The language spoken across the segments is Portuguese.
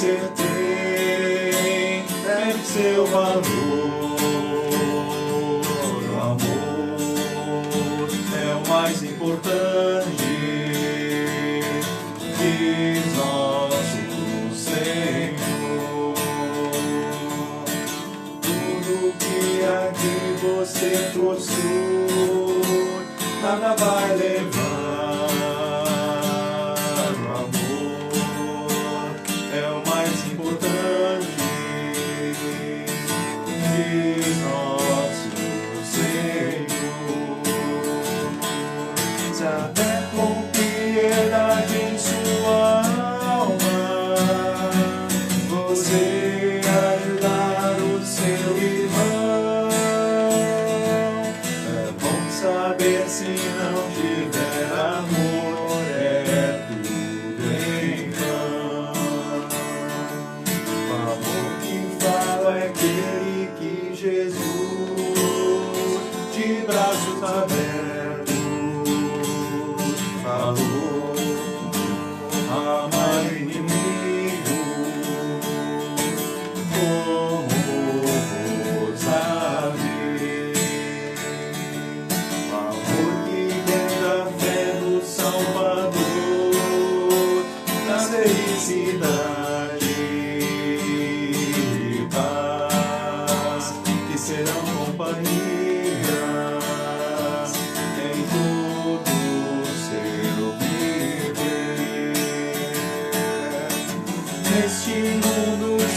você tem deve seu valor. O amor é o mais importante, diz nosso Senhor. Tudo que aqui você possui, nada vai levar.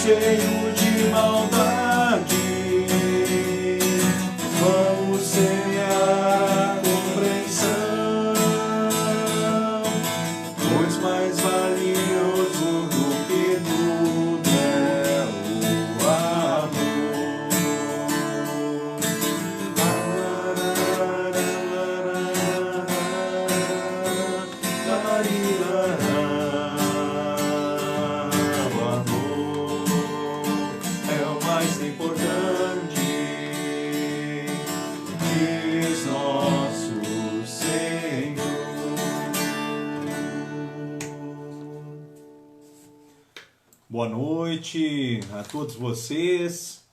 Cheio de maldade, vamos sem a compreensão, pois mais valioso do que tudo é o amor. Boa noite a todos vocês.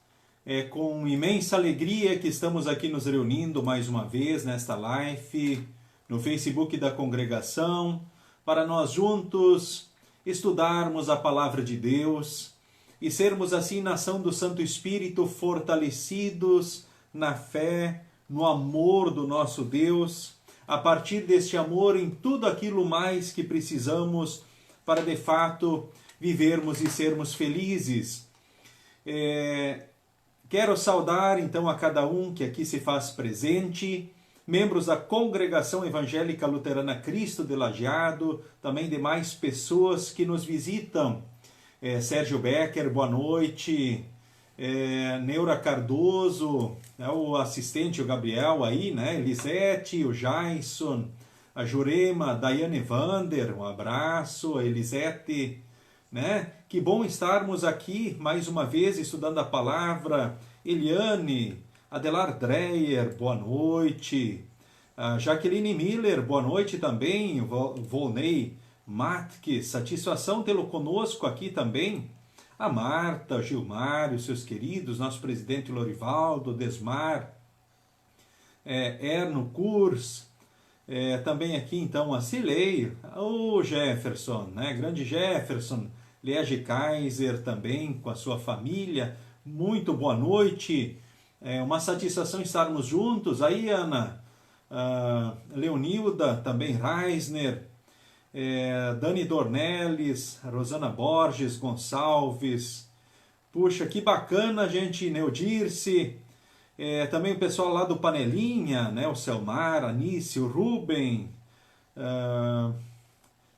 É com imensa alegria que estamos aqui nos reunindo mais uma vez nesta live no Facebook da congregação para nós juntos estudarmos a palavra de Deus e sermos assim na ação do Santo Espírito fortalecidos na fé, no amor do nosso Deus, a partir deste amor em tudo aquilo mais que precisamos para de fato vivermos e sermos felizes. Quero saudar então a cada um que aqui se faz presente, membros da Congregação Evangélica Luterana Cristo de Lajeado, também demais pessoas que nos visitam. Sérgio Becker, boa noite. Neura Cardoso, o assistente, o Gabriel aí, né? Elisete, o Jason, a Jurema, Daiane Vander, um abraço, a Elisete, né? Que bom estarmos aqui mais uma vez estudando a palavra. Eliane, Adelar Dreyer, boa noite. A Jaqueline Miller, boa noite também. Volney Matke, satisfação tê-lo conosco aqui também. A Marta, Gilmar, os seus queridos, nosso presidente Lorivaldo, Desmar, Erno Kurs, também aqui então a Cilei, o Jefferson, né? Grande Jefferson, Liege Kaiser também com a sua família, muito boa noite, uma satisfação estarmos juntos. Aí Ana, Leonilda, também Reisner, Dani Dornelles, Rosana Borges Gonçalves, puxa, que bacana, gente, Neudirce, também o pessoal lá do Panelinha, né, o Selmar, Anice, o Ruben,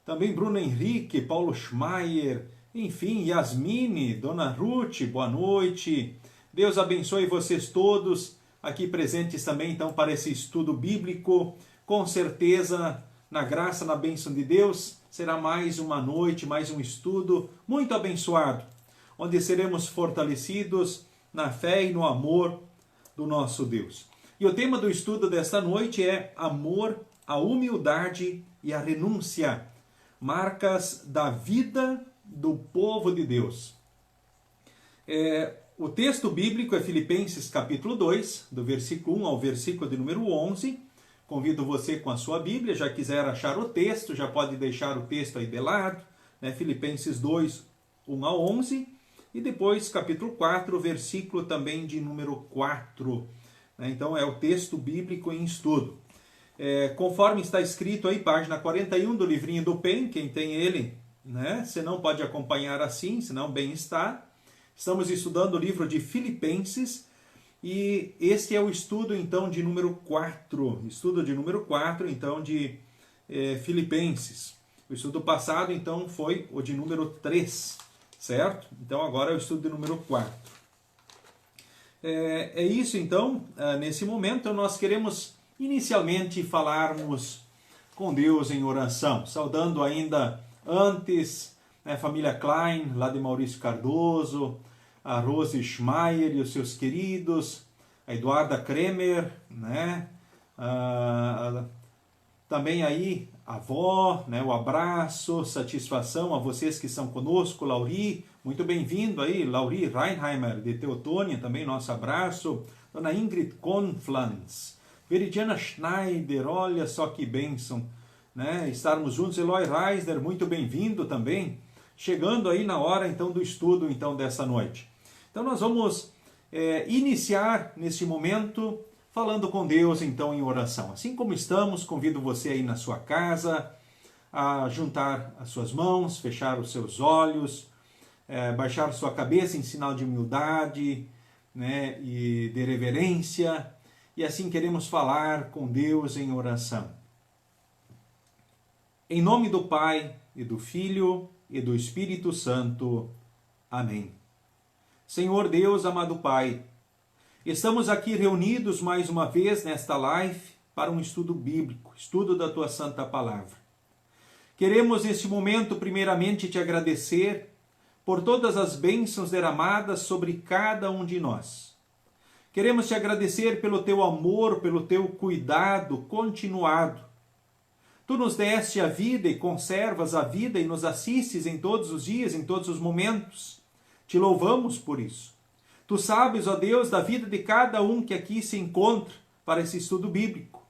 também Bruno Henrique, Paulo Schmaier, enfim, Yasmine, Dona Ruth, boa noite. Deus abençoe vocês todos aqui presentes também, então, para esse estudo bíblico. Com certeza, na graça, na bênção de Deus, será mais uma noite, mais um estudo muito abençoado, onde seremos fortalecidos na fé e no amor do nosso Deus. E o tema do estudo desta noite é amor, a humildade e a renúncia, marcas da vida do povo povo de Deus. O texto bíblico é Filipenses capítulo 2, do versículo 1 ao versículo de número 11. Convido você com a sua Bíblia, já quiser achar o texto, já pode deixar o texto aí de lado, né? Filipenses 2, 1 a 11. E depois capítulo 4, versículo também de número 4. Então é o texto bíblico em estudo. Conforme está escrito aí, página 41 do livrinho do PEN, quem tem ele, né? Você não pode acompanhar assim, senão bem está. Estamos estudando o livro de Filipenses e este é o estudo então de número 4. Estudo de número 4 então de Filipenses. O estudo passado então foi o de número 3, certo? Então agora é o estudo de número 4. É isso então, nesse momento nós queremos inicialmente falarmos com Deus em oração, saudando ainda antes a família Klein, lá de Maurício Cardoso, a Rose Schmeier e os seus queridos, a Eduarda Kremer, né? Também aí a avó, né? O abraço, satisfação a vocês que estão conosco, Lauri, muito bem-vindo aí, Lauri Reinheimer de Teotônia, também nosso abraço, Dona Ingrid Conflans, Veridiana Schneider, olha só que bênção, né? Estarmos juntos, Eloy Reisner, muito bem-vindo também, chegando aí na hora então do estudo então dessa noite. Então nós vamos iniciar neste momento falando com Deus então em oração. Assim como estamos, convido você aí na sua casa a juntar as suas mãos, fechar os seus olhos, baixar sua cabeça em sinal de humildade, né, e de reverência, e assim queremos falar com Deus em oração. Em nome do Pai, e do Filho, e do Espírito Santo. Amém. Senhor Deus, amado Pai, estamos aqui reunidos mais uma vez nesta live para um estudo bíblico, estudo da Tua Santa Palavra. Queremos neste momento primeiramente Te agradecer por todas as bênçãos derramadas sobre cada um de nós. Queremos Te agradecer pelo Teu amor, pelo Teu cuidado continuado. Tu nos deste a vida e conservas a vida e nos assistes em todos os dias, em todos os momentos. Te louvamos por isso. Tu sabes, ó Deus, da vida de cada um que aqui se encontra para esse estudo bíblico.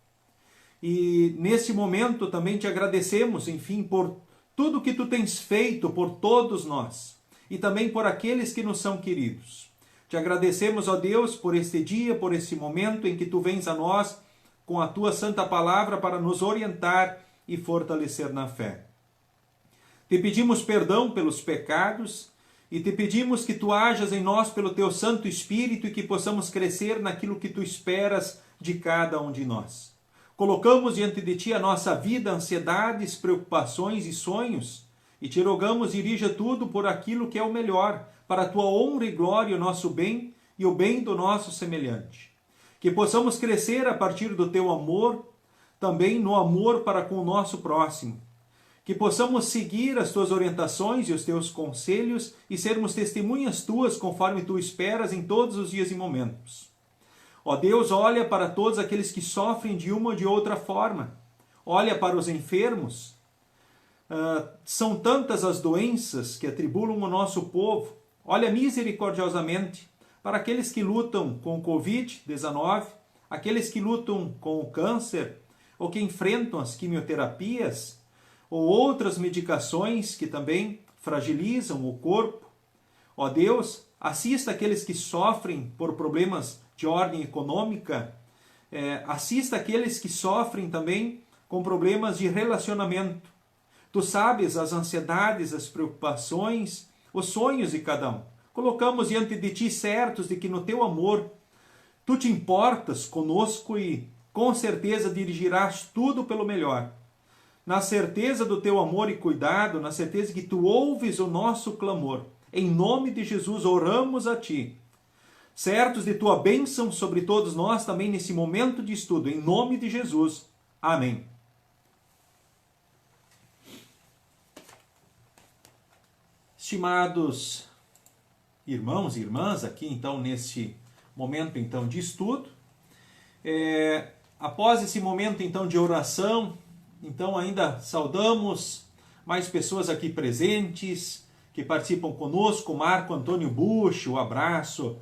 E nesse momento também te agradecemos, enfim, por tudo que tu tens feito por todos nós e também por aqueles que nos são queridos. Te agradecemos, ó Deus, por este dia, por esse momento em que tu vens a nós com a tua santa palavra para nos orientar e fortalecer na fé. Te pedimos perdão pelos pecados e te pedimos que tu hajas em nós pelo teu Santo Espírito e que possamos crescer naquilo que tu esperas de cada um de nós. Colocamos diante de ti a nossa vida, ansiedades, preocupações e sonhos e te rogamos, dirija tudo por aquilo que é o melhor, para a tua honra e glória, o nosso bem e o bem do nosso semelhante. Que possamos crescer a partir do teu amor, também no amor para com o nosso próximo. Que possamos seguir as tuas orientações e os teus conselhos e sermos testemunhas tuas conforme tu esperas em todos os dias e momentos. Ó Deus, olha para todos aqueles que sofrem de uma ou de outra forma. Olha para os enfermos. São tantas as doenças que atribulam o nosso povo. Olha misericordiosamente para aqueles que lutam com o Covid-19, aqueles que lutam com o câncer, ou que enfrentam as quimioterapias, ou outras medicações que também fragilizam o corpo. Ó Deus, assista aqueles que sofrem por problemas de ordem econômica, assista aqueles que sofrem também com problemas de relacionamento. Tu sabes as ansiedades, as preocupações, os sonhos de cada um. Colocamos diante de ti certos de que no teu amor tu te importas conosco e com certeza dirigirás tudo pelo melhor. Na certeza do teu amor e cuidado, na certeza que tu ouves o nosso clamor. Em nome de Jesus oramos a ti. Certos de tua bênção sobre todos nós também nesse momento de estudo. Em nome de Jesus. Amém. Estimados irmãos e irmãs, aqui então nesse momento então de estudo, após esse momento então de oração, então ainda saudamos mais pessoas aqui presentes, que participam conosco, Marco Antônio Bush, o abraço,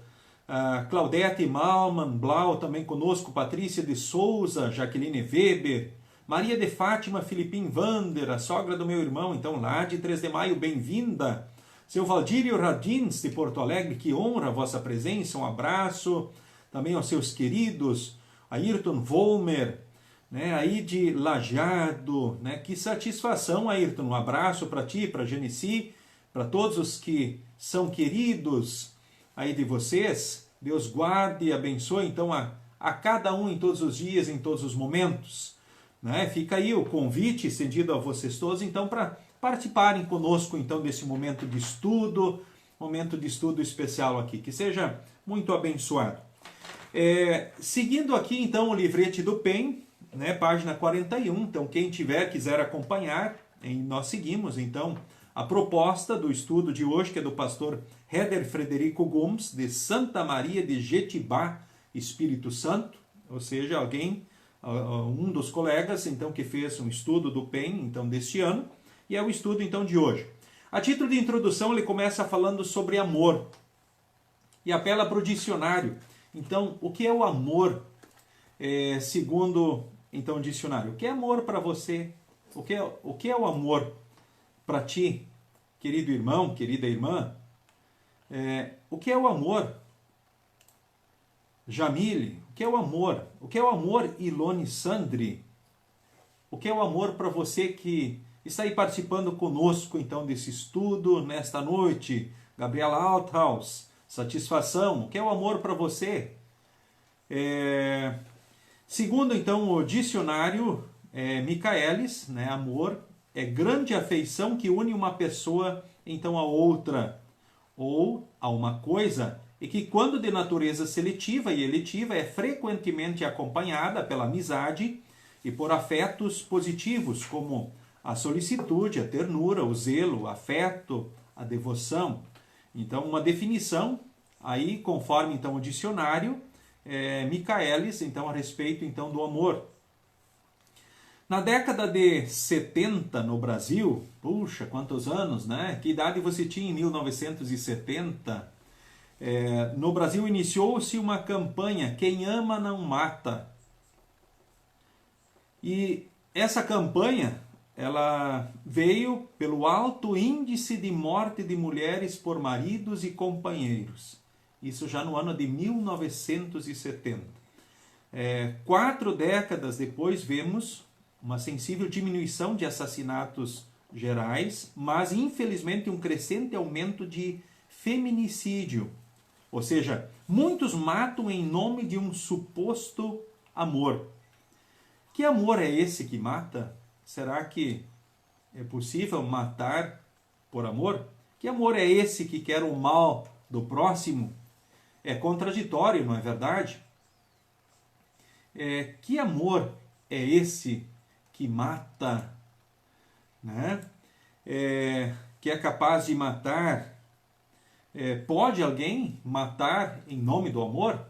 Claudete Malman Blau também conosco, Patrícia de Souza, Jaqueline Weber, Maria de Fátima Filipim Vander, a sogra do meu irmão, então lá de 3 de Maio, bem-vinda. Seu Valdírio Radins de Porto Alegre, que honra a vossa presença, um abraço. Também aos seus queridos, Ayrton Volmer, né, aí de Lajeado, né, que satisfação, Ayrton, um abraço para ti, para Genesi, para todos os que são queridos aí de vocês. Deus guarde e abençoe então a cada um em todos os dias, em todos os momentos, né? Fica aí o convite estendido a vocês todos então para participarem conosco então desse momento de estudo especial aqui, que seja muito abençoado. Seguindo aqui então o livrete do PEN, né, página 41, então quem quiser acompanhar, nós seguimos então a proposta do estudo de hoje, que é do pastor Heder Frederico Gomes, de Santa Maria de Jetibá, Espírito Santo, ou seja, um dos colegas então que fez um estudo do PEN então deste ano, e é o estudo então de hoje. A título de introdução ele começa falando sobre amor e apela para o dicionário. Então, o que é o amor, segundo então, o dicionário? O que é amor para você? O que é o amor para ti, querido irmão, querida irmã? O que é o amor? Jamile, o que é o amor? O que é o amor, Ilone Sandri? O que é o amor para você que está aí participando conosco, então, desse estudo nesta noite? Gabriela Althaus, satisfação. O que é o amor para você? Segundo, então, o dicionário Michaelis, né, amor é grande afeição que une uma pessoa, então, a outra, ou a uma coisa, e que, quando de natureza seletiva e eletiva, é frequentemente acompanhada pela amizade e por afetos positivos, como a solicitude, a ternura, o zelo, o afeto, a devoção. Então, uma definição, aí, conforme então, o dicionário Michaelis, então, a respeito então, do amor. Na década de 70 no Brasil, puxa, quantos anos, né? Que idade você tinha em 1970? No Brasil iniciou-se uma campanha, Quem Ama Não Mata. E essa campanha, ela veio pelo alto índice de morte de mulheres por maridos e companheiros. Isso já no ano de 1970. 4 décadas depois, vemos uma sensível diminuição de assassinatos gerais, mas infelizmente um crescente aumento de feminicídio. Ou seja, muitos matam em nome de um suposto amor. Que amor é esse que mata? Será que é possível matar por amor? Que amor é esse que quer o mal do próximo? É contraditório, não é verdade? Que amor é esse que mata, né? Que é capaz de matar? Pode alguém matar em nome do amor?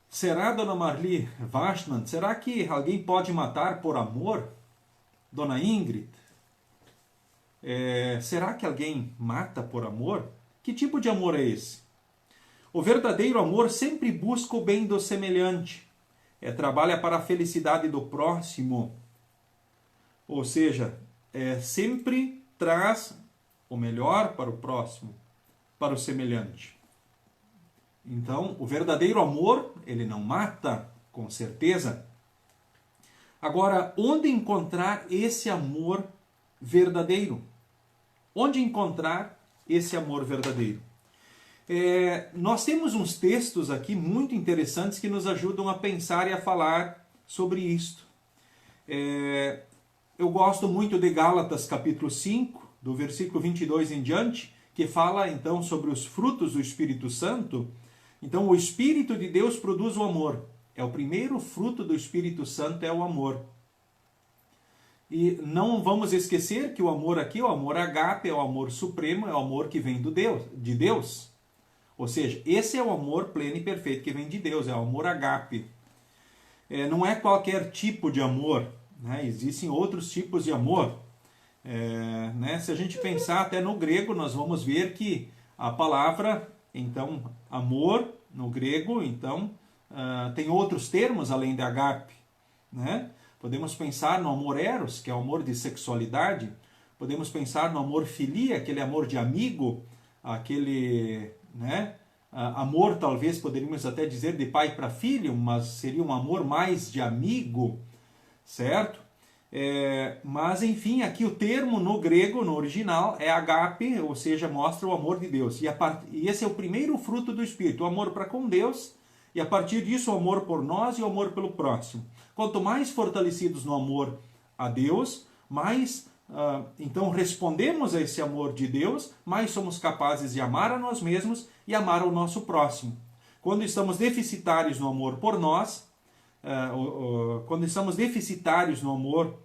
Será, dona Marli Washman, será que alguém pode matar por amor? Dona Ingrid, será que alguém mata por amor? Que tipo de amor é esse? O verdadeiro amor sempre busca o bem do semelhante, trabalha para a felicidade do próximo, ou seja, sempre traz o melhor para o próximo, para o semelhante. Então, o verdadeiro amor, ele não mata, com certeza. Agora, onde encontrar esse amor verdadeiro? Onde encontrar esse amor verdadeiro? Nós temos uns textos aqui muito interessantes que nos ajudam a pensar e a falar sobre isto. Eu gosto muito de Gálatas capítulo 5, do versículo 22 em diante, que fala então sobre os frutos do Espírito Santo. Então, o Espírito de Deus produz o amor. É o primeiro fruto do Espírito Santo, é o amor. E não vamos esquecer que o amor aqui, o amor agape, é o amor supremo, é o amor que vem de Deus. Ou seja, esse é o amor pleno e perfeito que vem de Deus, é o amor agape. Não é qualquer tipo de amor, né? Existem outros tipos de amor. Né? Se a gente pensar até no grego, nós vamos ver que a palavra, então, amor, no grego, então, tem outros termos além de agape, né? Podemos pensar no amor eros, que é o amor de sexualidade. Podemos pensar no amor filia, aquele amor de amigo, aquele, né, amor, talvez poderíamos até dizer de pai para filho, mas seria um amor mais de amigo, certo? Mas, enfim, aqui o termo no grego, no original, é agape, ou seja, mostra o amor de Deus. E esse é o primeiro fruto do Espírito, o amor para com Deus, e a partir disso o amor por nós e o amor pelo próximo. Quanto mais fortalecidos no amor a Deus, mais então respondemos a esse amor de Deus, mais somos capazes de amar a nós mesmos e amar ao nosso próximo. Quando estamos deficitários no amor por nós, quando estamos deficitários no amor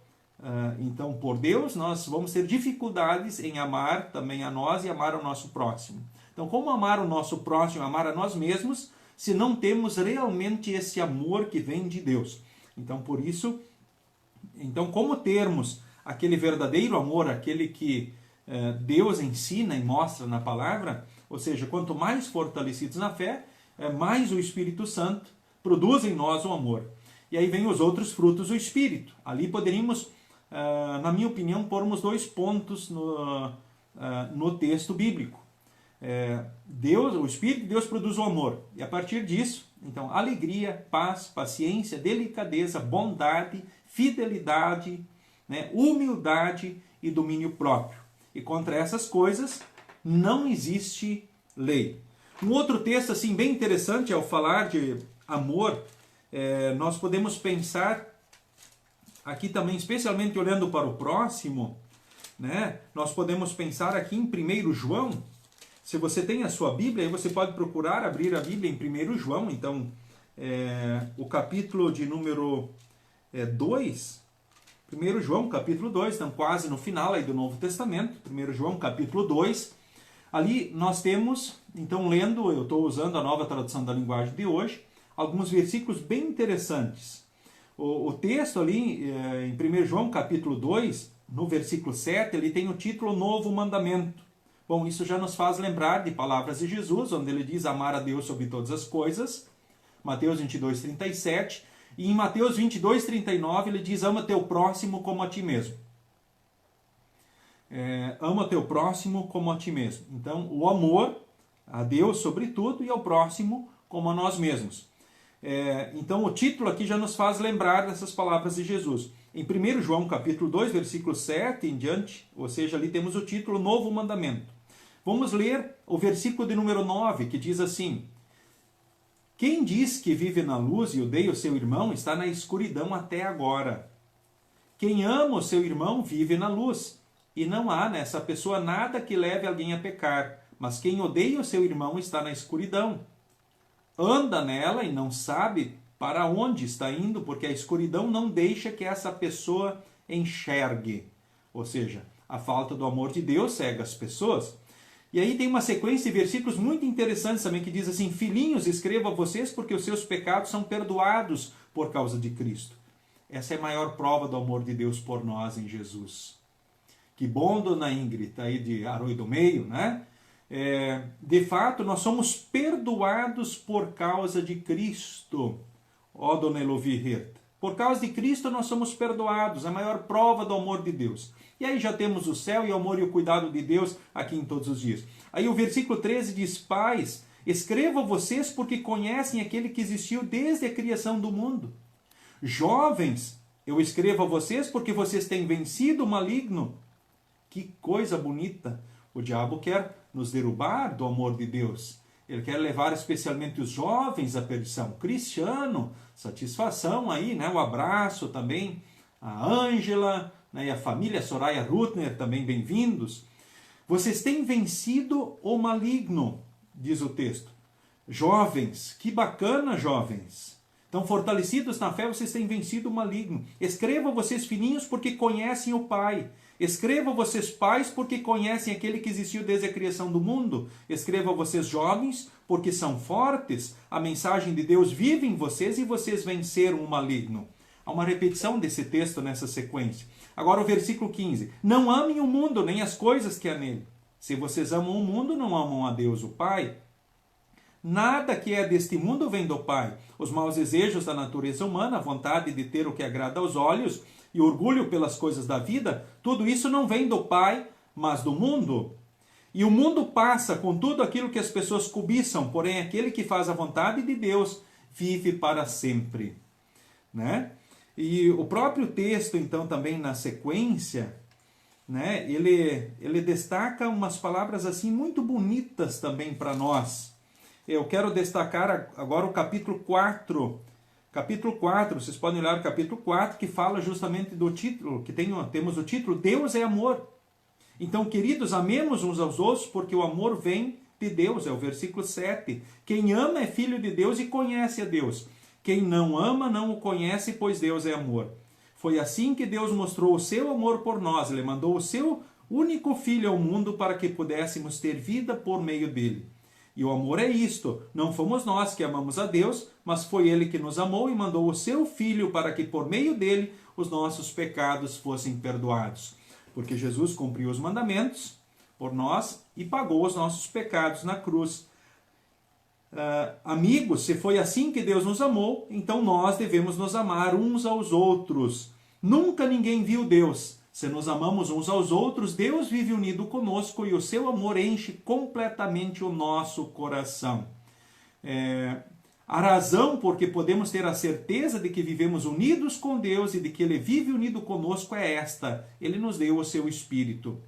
então por Deus, nós vamos ter dificuldades em amar também a nós e amar ao nosso próximo. Então, como amar o nosso próximo, amar a nós mesmos, se não temos realmente esse amor que vem de Deus? Então, por isso, então, como termos aquele verdadeiro amor, aquele que Deus ensina e mostra na palavra, ou seja, quanto mais fortalecidos na fé, mais o Espírito Santo produz em nós o amor. E aí vem os outros frutos do Espírito. Ali poderíamos, na minha opinião, pormos 2 pontos no texto bíblico. Deus, o Espírito de Deus produz o amor. E a partir disso, então, alegria, paz, paciência, delicadeza, bondade, fidelidade, né, humildade e domínio próprio. E contra essas coisas não existe lei. Um outro texto assim bem interessante ao falar de amor, nós podemos pensar aqui também, especialmente olhando para o próximo, né, nós podemos pensar aqui em 1 João. Se você tem a sua Bíblia, aí você pode procurar abrir a Bíblia em 1 João, então o capítulo de número 2, 1 João capítulo 2, então quase no final aí do Novo Testamento, 1 João capítulo 2, ali nós temos, então lendo, eu estou usando a nova tradução da linguagem de hoje, alguns versículos bem interessantes. O texto ali, em 1 João capítulo 2, no versículo 7, ele tem o título Novo Mandamento. Bom, isso já nos faz lembrar de palavras de Jesus, onde ele diz amar a Deus sobre todas as coisas, Mateus 22, 37, e em Mateus 22, 39, ele diz, ama teu próximo como a ti mesmo. Ama teu próximo como a ti mesmo. Então, o amor a Deus sobre tudo e ao próximo como a nós mesmos. Então, o título aqui já nos faz lembrar dessas palavras de Jesus. Em 1 João capítulo 2, versículo 7 em diante, ou seja, ali temos o título Novo Mandamento. Vamos ler o versículo de número 9, que diz assim: quem diz que vive na luz e odeia o seu irmão está na escuridão até agora. Quem ama o seu irmão vive na luz, e não há nessa pessoa nada que leve alguém a pecar. Mas quem odeia o seu irmão está na escuridão. Anda nela e não sabe para onde está indo, porque a escuridão não deixa que essa pessoa enxergue. Ou seja, a falta do amor de Deus cega as pessoas. E aí tem uma sequência de versículos muito interessantes também que diz assim: filhinhos, escrevo a vocês porque os seus pecados são perdoados por causa de Cristo. Essa é a maior prova do amor de Deus por nós em Jesus. Que bom, dona Ingrid, tá aí de Arroio do Meio, né? De fato, nós somos perdoados por causa de Cristo. Ó, dona Elovi Herta. Por causa de Cristo nós somos perdoados, a maior prova do amor de Deus. E aí já temos o céu e o amor e o cuidado de Deus aqui em todos os dias. Aí o versículo 13 diz: pais, escrevo a vocês porque conhecem aquele que existiu desde a criação do mundo. Jovens, eu escrevo a vocês porque vocês têm vencido o maligno. Que coisa bonita! O diabo quer nos derrubar do amor de Deus. Ele quer levar especialmente os jovens à perdição. Cristiano, satisfação aí, né? O abraço também, a Ângela, né? E a família Soraya Rutner também bem-vindos. Vocês têm vencido o maligno, diz o texto. Jovens, que bacana, jovens. Então, fortalecidos na fé, vocês têm vencido o maligno. Escrevo a vocês, filhinhos, porque conhecem o Pai. Escrevo a vocês, pais, porque conhecem aquele que existiu desde a criação do mundo. Escrevo a vocês, jovens, porque são fortes. A mensagem de Deus vive em vocês e vocês venceram o maligno. Há uma repetição desse texto nessa sequência. Agora o versículo 15. Não amem o mundo, nem as coisas que há nele. Se vocês amam o mundo, não amam a Deus, o Pai. Nada que é deste mundo vem do Pai. Os maus desejos da natureza humana, a vontade de ter o que agrada aos olhos e orgulho pelas coisas da vida, tudo isso não vem do Pai, mas do mundo. E o mundo passa com tudo aquilo que as pessoas cobiçam, porém aquele que faz a vontade de Deus vive para sempre. Né? E o próprio texto, então, também na sequência, né, ele destaca umas palavras assim muito bonitas também para nós. Eu quero destacar agora o capítulo 4. Capítulo 4, vocês podem olhar o capítulo 4, que fala justamente do título, que temos o título Deus é amor. Então, queridos, amemos uns aos outros, porque o amor vem de Deus, é o versículo 7. Quem ama é filho de Deus e conhece a Deus. Quem não ama não o conhece, pois Deus é amor. Foi assim que Deus mostrou o seu amor por nós. Ele mandou o seu único Filho ao mundo para que pudéssemos ter vida por meio dele. E o amor é isto, não fomos nós que amamos a Deus, mas foi Ele que nos amou e mandou o seu Filho para que por meio dele os nossos pecados fossem perdoados. Porque Jesus cumpriu os mandamentos por nós e pagou os nossos pecados na cruz. Amigos, se foi assim que Deus nos amou, então nós devemos nos amar uns aos outros. Nunca ninguém viu Deus. Se nos amamos uns aos outros, Deus vive unido conosco e o seu amor enche completamente o nosso coração. A razão por que podemos ter a certeza de que vivemos unidos com Deus e de que Ele vive unido conosco é esta: Ele nos deu o seu Espírito.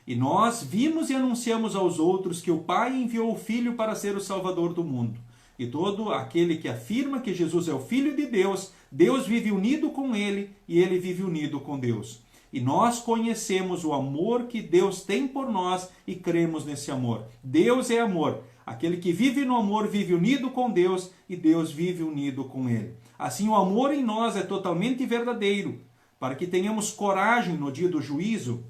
E nós vimos e anunciamos aos outros que o Pai enviou o Filho para ser o Salvador do mundo. E todo aquele que afirma que Jesus é o Filho de Deus, Deus vive unido com Ele e Ele vive unido com Deus. E nós conhecemos o amor que Deus tem por nós e cremos nesse amor. Deus é amor. Aquele que vive no amor vive unido com Deus e Deus vive unido com Ele. Assim, o amor em nós é totalmente verdadeiro, para que tenhamos coragem no dia do juízo,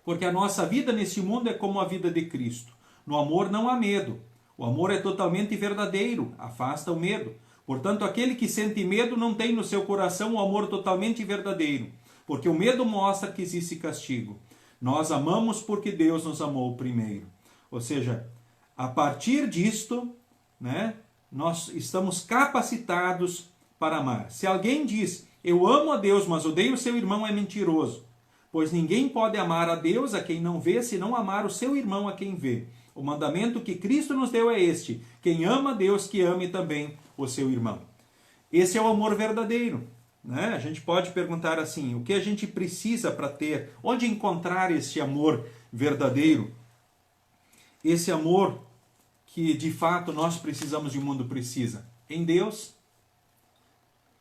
porque a nossa vida nesse mundo é como a vida de Cristo. No amor não há medo. O amor é totalmente verdadeiro, afasta o medo. Portanto, aquele que sente medo não tem no seu coração o amor totalmente verdadeiro, porque o medo mostra que existe castigo. Nós amamos porque Deus nos amou primeiro. Ou seja, a partir disto, né, nós estamos capacitados para amar. Se alguém diz, eu amo a Deus, mas odeio o seu irmão, é mentiroso. Pois ninguém pode amar a Deus a quem não vê, senão amar o seu irmão a quem vê. O mandamento que Cristo nos deu é este: quem ama a Deus, que ame também o seu irmão. Esse é o amor verdadeiro. Né? A gente pode perguntar assim, o que a gente precisa para ter, onde encontrar esse amor verdadeiro? Esse amor que de fato nós precisamos e o mundo precisa. Em Deus.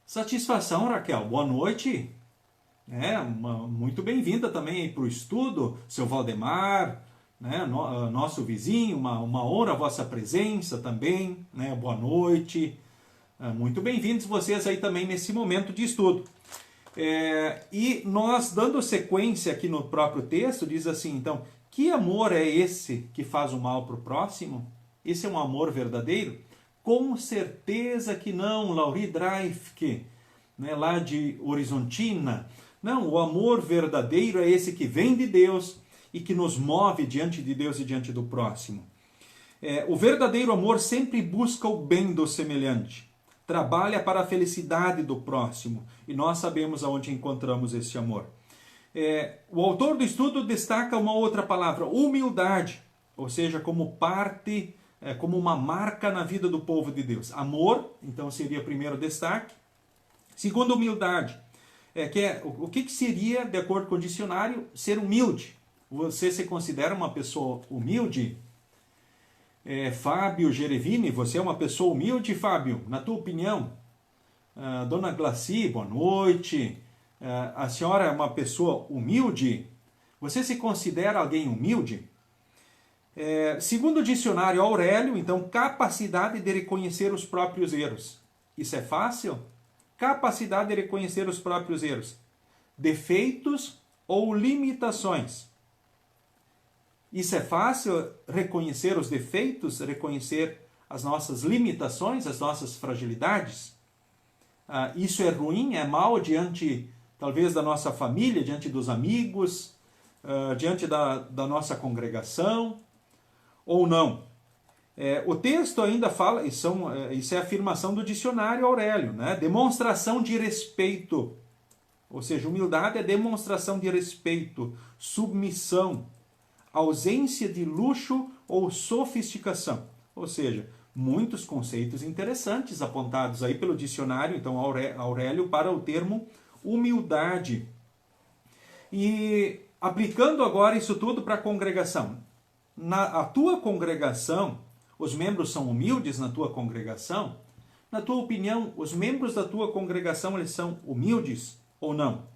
Satisfação, Raquel. Boa noite. Muito bem-vinda também para o estudo, seu Valdemar, né? Nosso vizinho, uma honra a vossa presença também. Né? Boa noite. Muito bem-vindos vocês aí também nesse momento de estudo. E nós, dando sequência aqui no próprio texto, diz assim, então, que amor é esse que faz o mal para o próximo? Esse é um amor verdadeiro? Com certeza que não, Lauri Dreifke, né, lá de Horizontina. Não, o amor verdadeiro é esse que vem de Deus e que nos move diante de Deus e diante do próximo. O verdadeiro amor sempre busca o bem do semelhante. Trabalha para a felicidade do próximo. E nós sabemos aonde encontramos esse amor. O autor do estudo destaca uma outra palavra, humildade. Ou seja, como parte, como uma marca na vida do povo de Deus. Amor, então seria o primeiro destaque. Segundo, humildade. O que seria, de acordo com o dicionário, ser humilde? Você se considera uma pessoa humilde? Fábio Gerevini, você é uma pessoa humilde, Fábio? Na tua opinião? Dona Glaci, boa noite. A senhora é uma pessoa humilde? Você se considera alguém humilde? Segundo o dicionário Aurélio, então, capacidade de reconhecer os próprios erros. Isso é fácil? Capacidade de reconhecer os próprios erros. Defeitos ou limitações. Isso é fácil, reconhecer os defeitos, reconhecer as nossas limitações, as nossas fragilidades? isso é ruim, é mal diante, talvez, da nossa família, diante dos amigos, diante da nossa congregação, ou não? O texto ainda fala, isso é afirmação do dicionário Aurélio, né? Demonstração de respeito. Ou seja, humildade é demonstração de respeito, submissão, ausência de luxo ou sofisticação. Ou seja, muitos conceitos interessantes apontados aí pelo dicionário, então Aurélio, para o termo humildade. E aplicando agora isso tudo para a congregação. A tua congregação, os membros são humildes na tua congregação? Na tua opinião, os membros da tua congregação, eles são humildes ou não?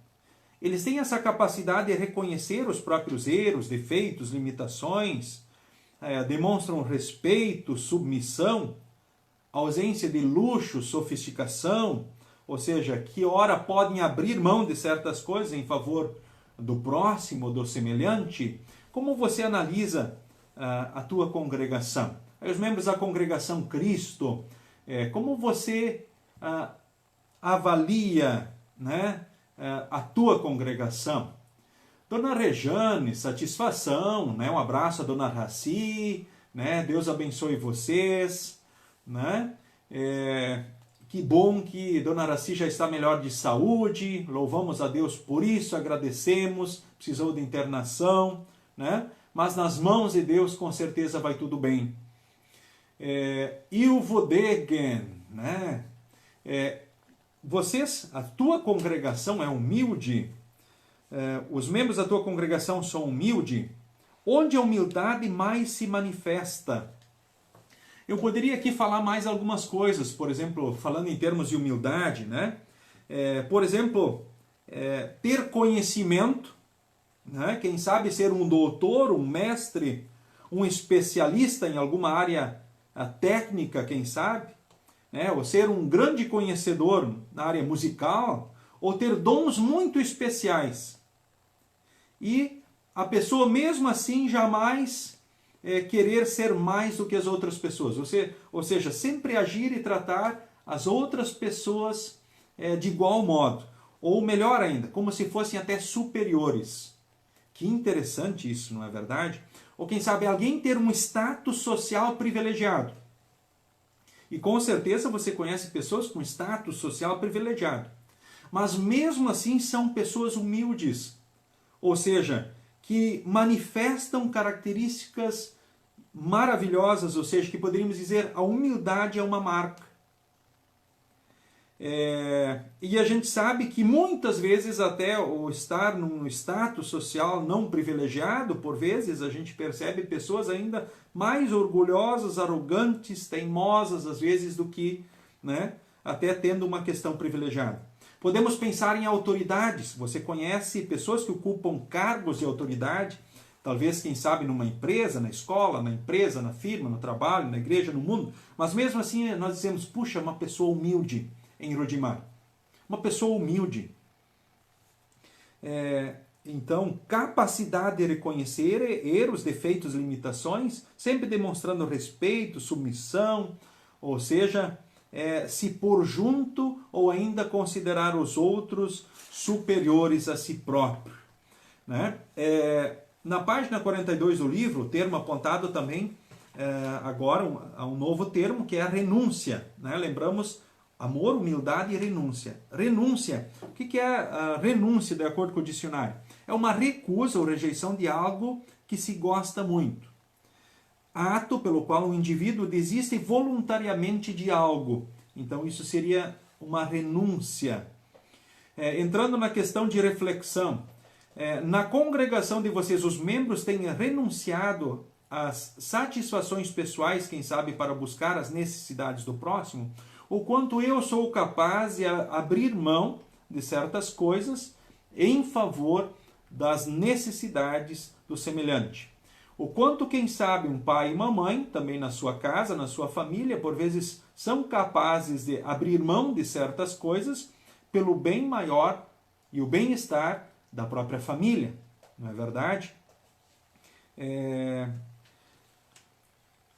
Eles têm essa capacidade de reconhecer os próprios erros, defeitos, limitações, demonstram respeito, submissão, ausência de luxo, sofisticação, ou seja, que ora podem abrir mão de certas coisas em favor do próximo, do semelhante. Como você analisa a tua congregação? Aí os membros da congregação Cristo, como você avalia, né, a tua congregação? Dona Rejane, satisfação, né? Um abraço a Dona Raci, né? Deus abençoe vocês, né? Que bom que Dona Raci já está melhor de saúde, louvamos a Deus por isso, agradecemos, precisou de internação, né? Mas nas mãos de Deus com certeza vai tudo bem. Ilvo Degen, né? A tua congregação é humilde? Os membros da tua congregação são humildes? Onde a humildade mais se manifesta? Eu poderia aqui falar mais algumas coisas, por exemplo, falando em termos de humildade, né? Por exemplo, ter conhecimento, né? Quem sabe ser um doutor, um mestre, um especialista em alguma área técnica, quem sabe, né? Ou ser um grande conhecedor na área musical, ou ter dons muito especiais. E a pessoa, mesmo assim, jamais querer ser mais do que as outras pessoas. Ou seja, sempre agir e tratar as outras pessoas de igual modo. Ou melhor ainda, como se fossem até superiores. Que interessante isso, não é verdade? Ou quem sabe alguém ter um status social privilegiado. E com certeza você conhece pessoas com status social privilegiado. Mas mesmo assim são pessoas humildes. Ou seja, que manifestam características maravilhosas, ou seja, que poderíamos dizer a humildade é uma marca. E a gente sabe que muitas vezes até o estar num status social não privilegiado, por vezes a gente percebe pessoas ainda mais orgulhosas, arrogantes, teimosas às vezes do que, né, até tendo uma questão privilegiada. Podemos pensar em autoridades. Você conhece pessoas que ocupam cargos de autoridade, talvez, quem sabe, numa empresa, na escola, na empresa, na firma, no trabalho, na igreja, no mundo, mas mesmo assim nós dizemos, puxa, uma pessoa humilde em Rudimar. Uma pessoa humilde. Então, capacidade de reconhecer erros, defeitos, limitações, sempre demonstrando respeito, submissão, ou seja, se pôr junto ou ainda considerar os outros superiores a si próprio. Né? Na página 42 do livro, o termo apontado também agora a um novo termo, que é a renúncia. Né? Lembramos, amor, humildade e renúncia. Renúncia. O que é a renúncia, de acordo com o dicionário? É uma recusa ou rejeição de algo que se gosta muito. Ato pelo qual o indivíduo desiste voluntariamente de algo. Então, isso seria uma renúncia. Entrando na questão de reflexão, na congregação de vocês, os membros têm renunciado às satisfações pessoais, quem sabe, para buscar as necessidades do próximo? O quanto eu sou capaz de abrir mão de certas coisas em favor das necessidades do semelhante? O quanto, quem sabe, um pai e uma mãe, também na sua casa, na sua família, por vezes são capazes de abrir mão de certas coisas pelo bem maior e o bem-estar da própria família, não é verdade?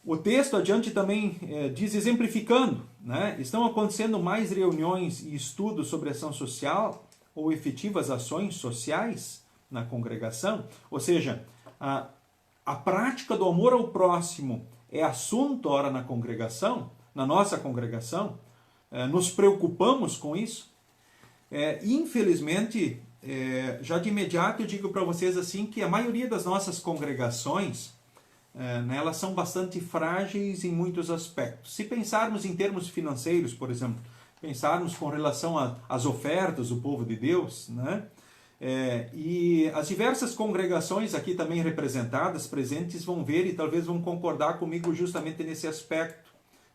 O texto adiante também diz, exemplificando, né? Estão acontecendo mais reuniões e estudos sobre ação social ou efetivas ações sociais na congregação? Ou seja, a prática do amor ao próximo é assunto ora na congregação, na nossa congregação? Nos preocupamos com isso? Infelizmente, já de imediato eu digo para vocês assim que a maioria das nossas congregações, elas são bastante frágeis em muitos aspectos. Se pensarmos em termos financeiros, por exemplo, pensarmos com relação às ofertas do povo de Deus, né? E as diversas congregações aqui também representadas, presentes, vão ver e talvez vão concordar comigo justamente nesse aspecto,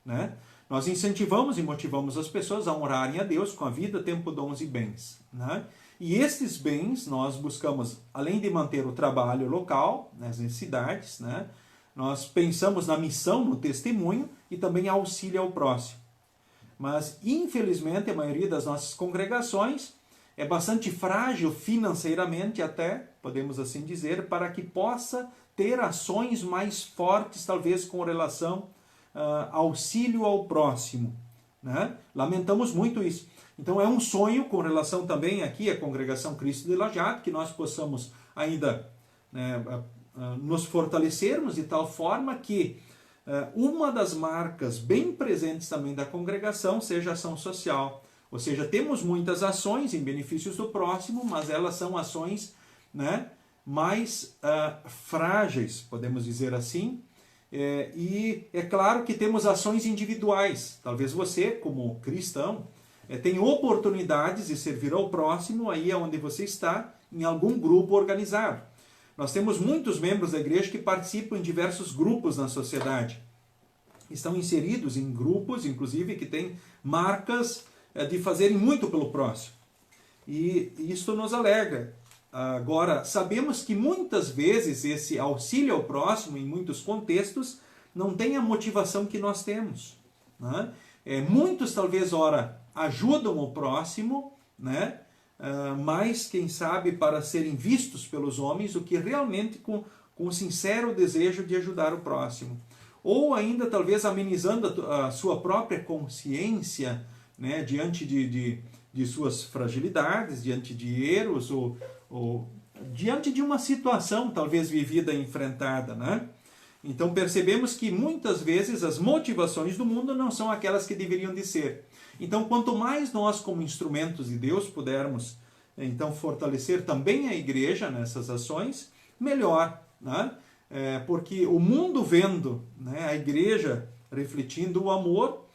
né? Nós incentivamos e motivamos as pessoas a orarem a Deus com a vida, tempo, dons e bens, né? E estes bens nós buscamos, além de manter o trabalho local, nas necessidades, né? Nós pensamos na missão, no testemunho e também auxílio ao próximo. Mas, infelizmente, a maioria das nossas congregações é bastante frágil financeiramente até, podemos assim dizer, para que possa ter ações mais fortes, talvez com relação auxílio ao próximo, né? Lamentamos muito isso. Então é um sonho com relação também aqui à Congregação Cristo de Lajeado, que nós possamos ainda, né, nos fortalecermos de tal forma que uma das marcas bem presentes também da congregação seja a ação social. Ou seja, temos muitas ações em benefícios do próximo, mas elas são ações, né, mais frágeis, podemos dizer assim. E é claro que temos ações individuais. Talvez você, como cristão, tem oportunidades de servir ao próximo aí onde você está, em algum grupo organizado. Nós temos muitos membros da igreja que participam em diversos grupos na sociedade. Estão inseridos em grupos, inclusive, que têm marcas de fazerem muito pelo próximo. E isso nos alegra. Agora, sabemos que muitas vezes esse auxílio ao próximo, em muitos contextos, não tem a motivação que nós temos, né? Muitos, talvez, ora, ajudam o próximo, né? Mas, quem sabe, para serem vistos pelos homens, do que realmente com o sincero desejo de ajudar o próximo. Ou ainda, talvez, amenizando a sua própria consciência, né? Diante de suas fragilidades, diante de erros, ou diante de uma situação talvez vivida e enfrentada, né? Então percebemos que muitas vezes as motivações do mundo não são aquelas que deveriam de ser. Então quanto mais nós como instrumentos de Deus pudermos então fortalecer também a igreja nessas ações, melhor, né? Porque o mundo vendo, né, a igreja refletindo o amor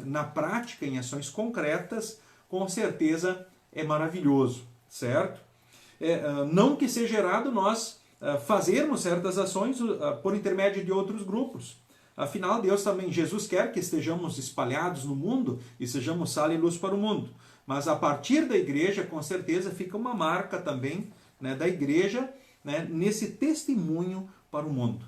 na prática, em ações concretas, com certeza é maravilhoso. Certo? Não que seja errado nós fazermos certas ações por intermédio de outros grupos. Afinal, Deus também, Jesus quer que estejamos espalhados no mundo e sejamos sal e luz para o mundo. Mas a partir da igreja, com certeza, fica uma marca também, né, da igreja, né, nesse testemunho para o mundo.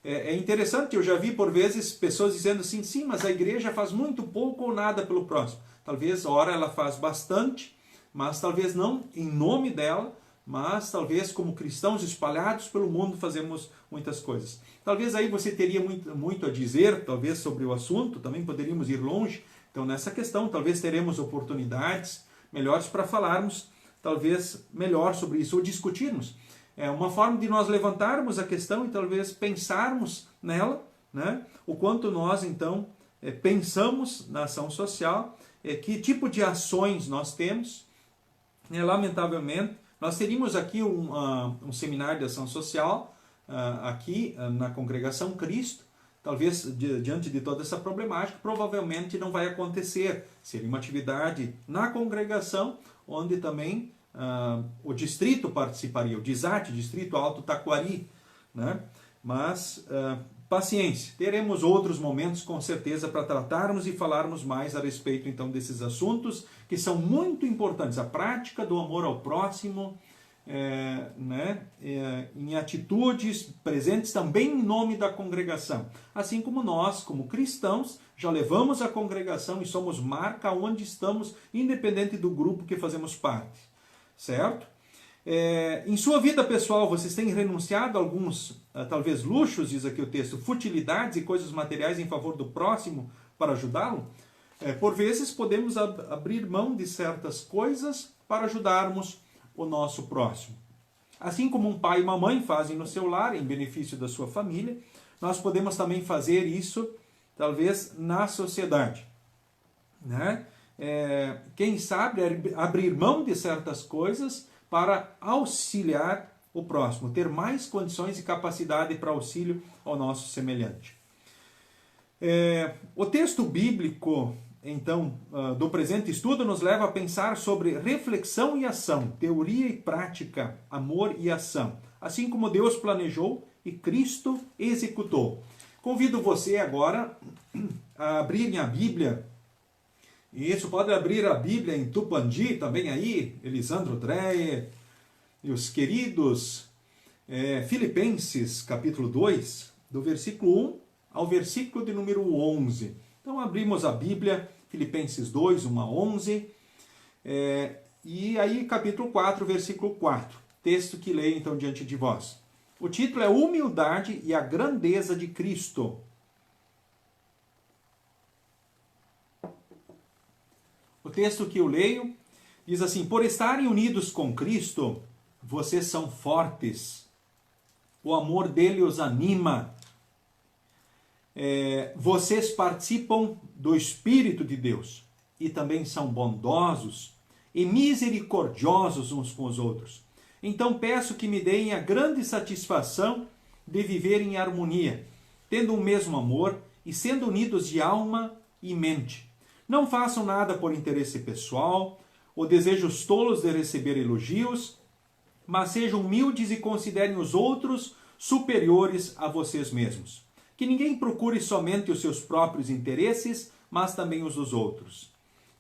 É interessante, eu já vi por vezes pessoas dizendo assim, sim, mas a igreja faz muito pouco ou nada pelo próximo. Talvez, ora, ela faz bastante, mas talvez não em nome dela, mas talvez como cristãos espalhados pelo mundo fazemos muitas coisas. Talvez aí você teria muito a dizer, talvez sobre o assunto, também poderíamos ir longe. Então nessa questão talvez teremos oportunidades melhores para falarmos, talvez melhor sobre isso, ou discutirmos. É uma forma de nós levantarmos a questão e talvez pensarmos nela, né? O quanto nós então pensamos na ação social, que tipo de ações nós temos. Lamentavelmente, nós teríamos aqui um seminário de ação social aqui na Congregação Cristo. Talvez, diante de toda essa problemática, provavelmente não vai acontecer. Seria uma atividade na congregação, onde também o distrito participaria, o DISAT, Distrito Alto Taquari, né? Mas paciência, teremos outros momentos com certeza para tratarmos e falarmos mais a respeito então desses assuntos que são muito importantes. A prática do amor ao próximo, em atitudes presentes também em nome da congregação. Assim como nós, como cristãos, já levamos a congregação e somos marca onde estamos, independente do grupo que fazemos parte. Certo? Em sua vida pessoal, vocês têm renunciado a alguns, talvez luxos, diz aqui o texto, futilidades e coisas materiais em favor do próximo para ajudá-lo? Por vezes podemos abrir mão de certas coisas para ajudarmos o nosso próximo. Assim como um pai e uma mãe fazem no seu lar, em benefício da sua família, nós podemos também fazer isso, talvez, na sociedade. Né? Quem sabe abrir mão de certas coisas para auxiliar o próximo, ter mais condições e capacidade para auxílio ao nosso semelhante. O texto bíblico, então, do presente estudo nos leva a pensar sobre reflexão e ação, teoria e prática, amor e ação, assim como Deus planejou e Cristo executou. Convido você agora a abrirem a Bíblia. E isso, pode abrir a Bíblia em Tupandi também aí, Elisandro Dreyer e os queridos, Filipenses capítulo 2, do versículo 1 ao versículo de número 11. Então abrimos a Bíblia, Filipenses 2, 1 a 11, e aí capítulo 4, versículo 4, texto que leio então diante de vós. O título é Humildade e a Grandeza de Cristo. O texto que eu leio diz assim: por estarem unidos com Cristo, vocês são fortes. O amor dele os anima. Vocês participam do Espírito de Deus e também são bondosos e misericordiosos uns com os outros. Então peço que me deem a grande satisfação de viver em harmonia, tendo o mesmo amor e sendo unidos de alma e mente. Não façam nada por interesse pessoal ou desejos tolos de receber elogios, mas sejam humildes e considerem os outros superiores a vocês mesmos. Que ninguém procure somente os seus próprios interesses, mas também os dos outros.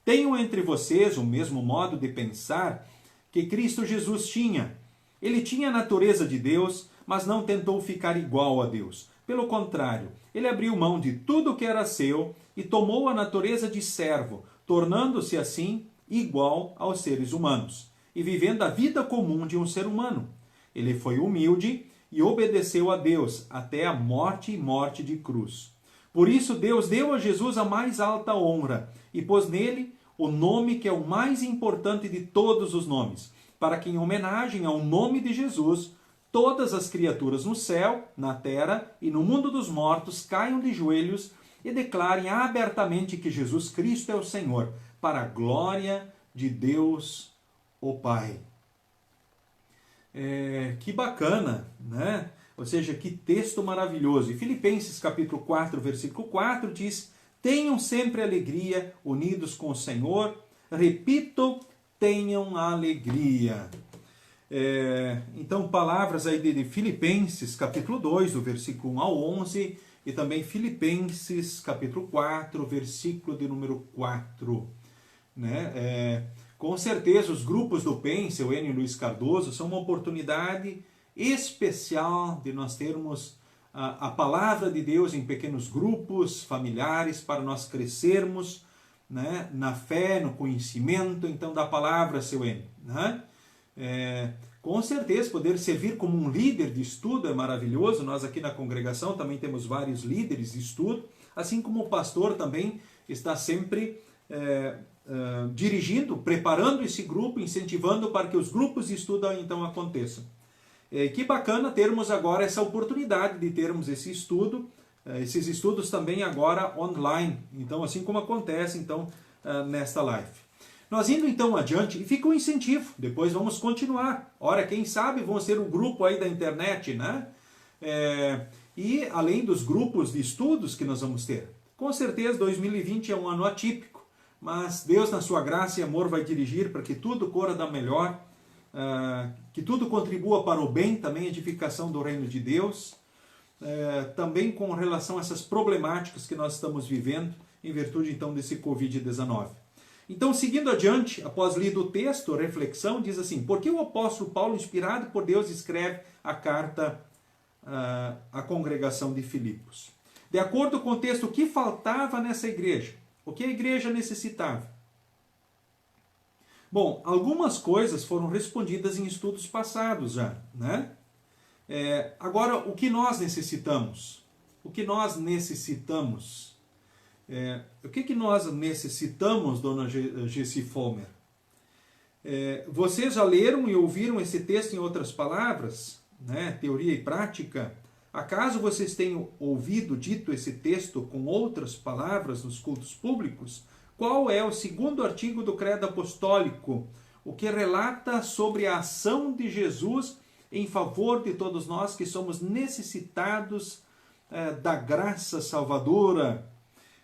Tenham entre vocês o mesmo modo de pensar que Cristo Jesus tinha. Ele tinha a natureza de Deus, mas não tentou ficar igual a Deus. Pelo contrário, ele abriu mão de tudo o que era seu e tomou a natureza de servo, tornando-se assim igual aos seres humanos, e vivendo a vida comum de um ser humano. Ele foi humilde e obedeceu a Deus até a morte e morte de cruz. Por isso Deus deu a Jesus a mais alta honra e pôs nele o nome que é o mais importante de todos os nomes, para que em homenagem ao nome de Jesus, todas as criaturas no céu, na terra e no mundo dos mortos caiam de joelhos e declarem abertamente que Jesus Cristo é o Senhor, para a glória de Deus, o Pai. Que bacana, né? Ou seja, que texto maravilhoso. E Filipenses capítulo 4, versículo 4 diz: tenham sempre alegria, unidos com o Senhor. Repito, tenham alegria. Então, palavras aí de Filipenses capítulo 2, do versículo 1 ao 11, e também Filipenses capítulo 4, versículo de número 4. Né? Com certeza, os grupos do PEN, seu Enio Luiz Cardoso, são uma oportunidade especial de nós termos a palavra de Deus em pequenos grupos familiares para nós crescermos, né, na fé, no conhecimento então da palavra, seu Enio. Né? Com certeza, poder servir como um líder de estudo é maravilhoso. Nós aqui na congregação também temos vários líderes de estudo, assim como o pastor também está sempre dirigindo, preparando esse grupo, incentivando para que os grupos de estudo então aconteçam. Que bacana termos agora essa oportunidade de termos esse estudo, esses estudos também agora online, então assim como acontece então nesta live. Nós indo então adiante, e fica um incentivo, depois vamos continuar. Ora, quem sabe vamos ter um grupo aí da internet, né? E além dos grupos de estudos que nós vamos ter. Com certeza 2020 é um ano atípico, mas Deus na sua graça e amor vai dirigir para que tudo corra da melhor, que tudo contribua para o bem, também a edificação do reino de Deus, também com relação a essas problemáticas que nós estamos vivendo em virtude então desse Covid-19. Então, seguindo adiante, após lido o texto, a reflexão diz assim: por que o apóstolo Paulo, inspirado por Deus, escreve a carta à congregação de Filipos? De acordo com o texto, o que faltava nessa igreja? O que a igreja necessitava? Bom, algumas coisas foram respondidas em estudos passados já, né? Agora, o que nós necessitamos? O que nós necessitamos? O que nós necessitamos, dona Gessi Fomer? Vocês já leram e ouviram esse texto em outras palavras, né? Teoria e prática. Acaso vocês tenham ouvido dito esse texto com outras palavras nos cultos públicos? Qual é o segundo artigo do Credo Apostólico? O que relata sobre a ação de Jesus em favor de todos nós que somos necessitados da graça salvadora,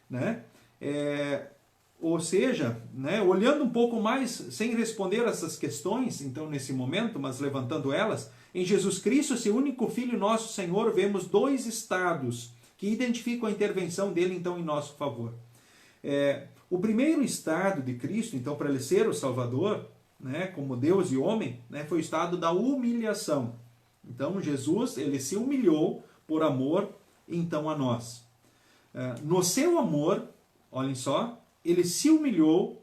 né? Ou seja, né, olhando um pouco mais, sem responder essas questões, então nesse momento, mas levantando elas, em Jesus Cristo, seu único Filho, nosso Senhor, vemos dois estados que identificam a intervenção dele, então, em nosso favor. O primeiro estado de Cristo, então, para ele ser o Salvador, né, como Deus e homem, né, foi o estado da humilhação. Então, Jesus, ele se humilhou por amor, então, a nós. No seu amor, olhem só, ele se humilhou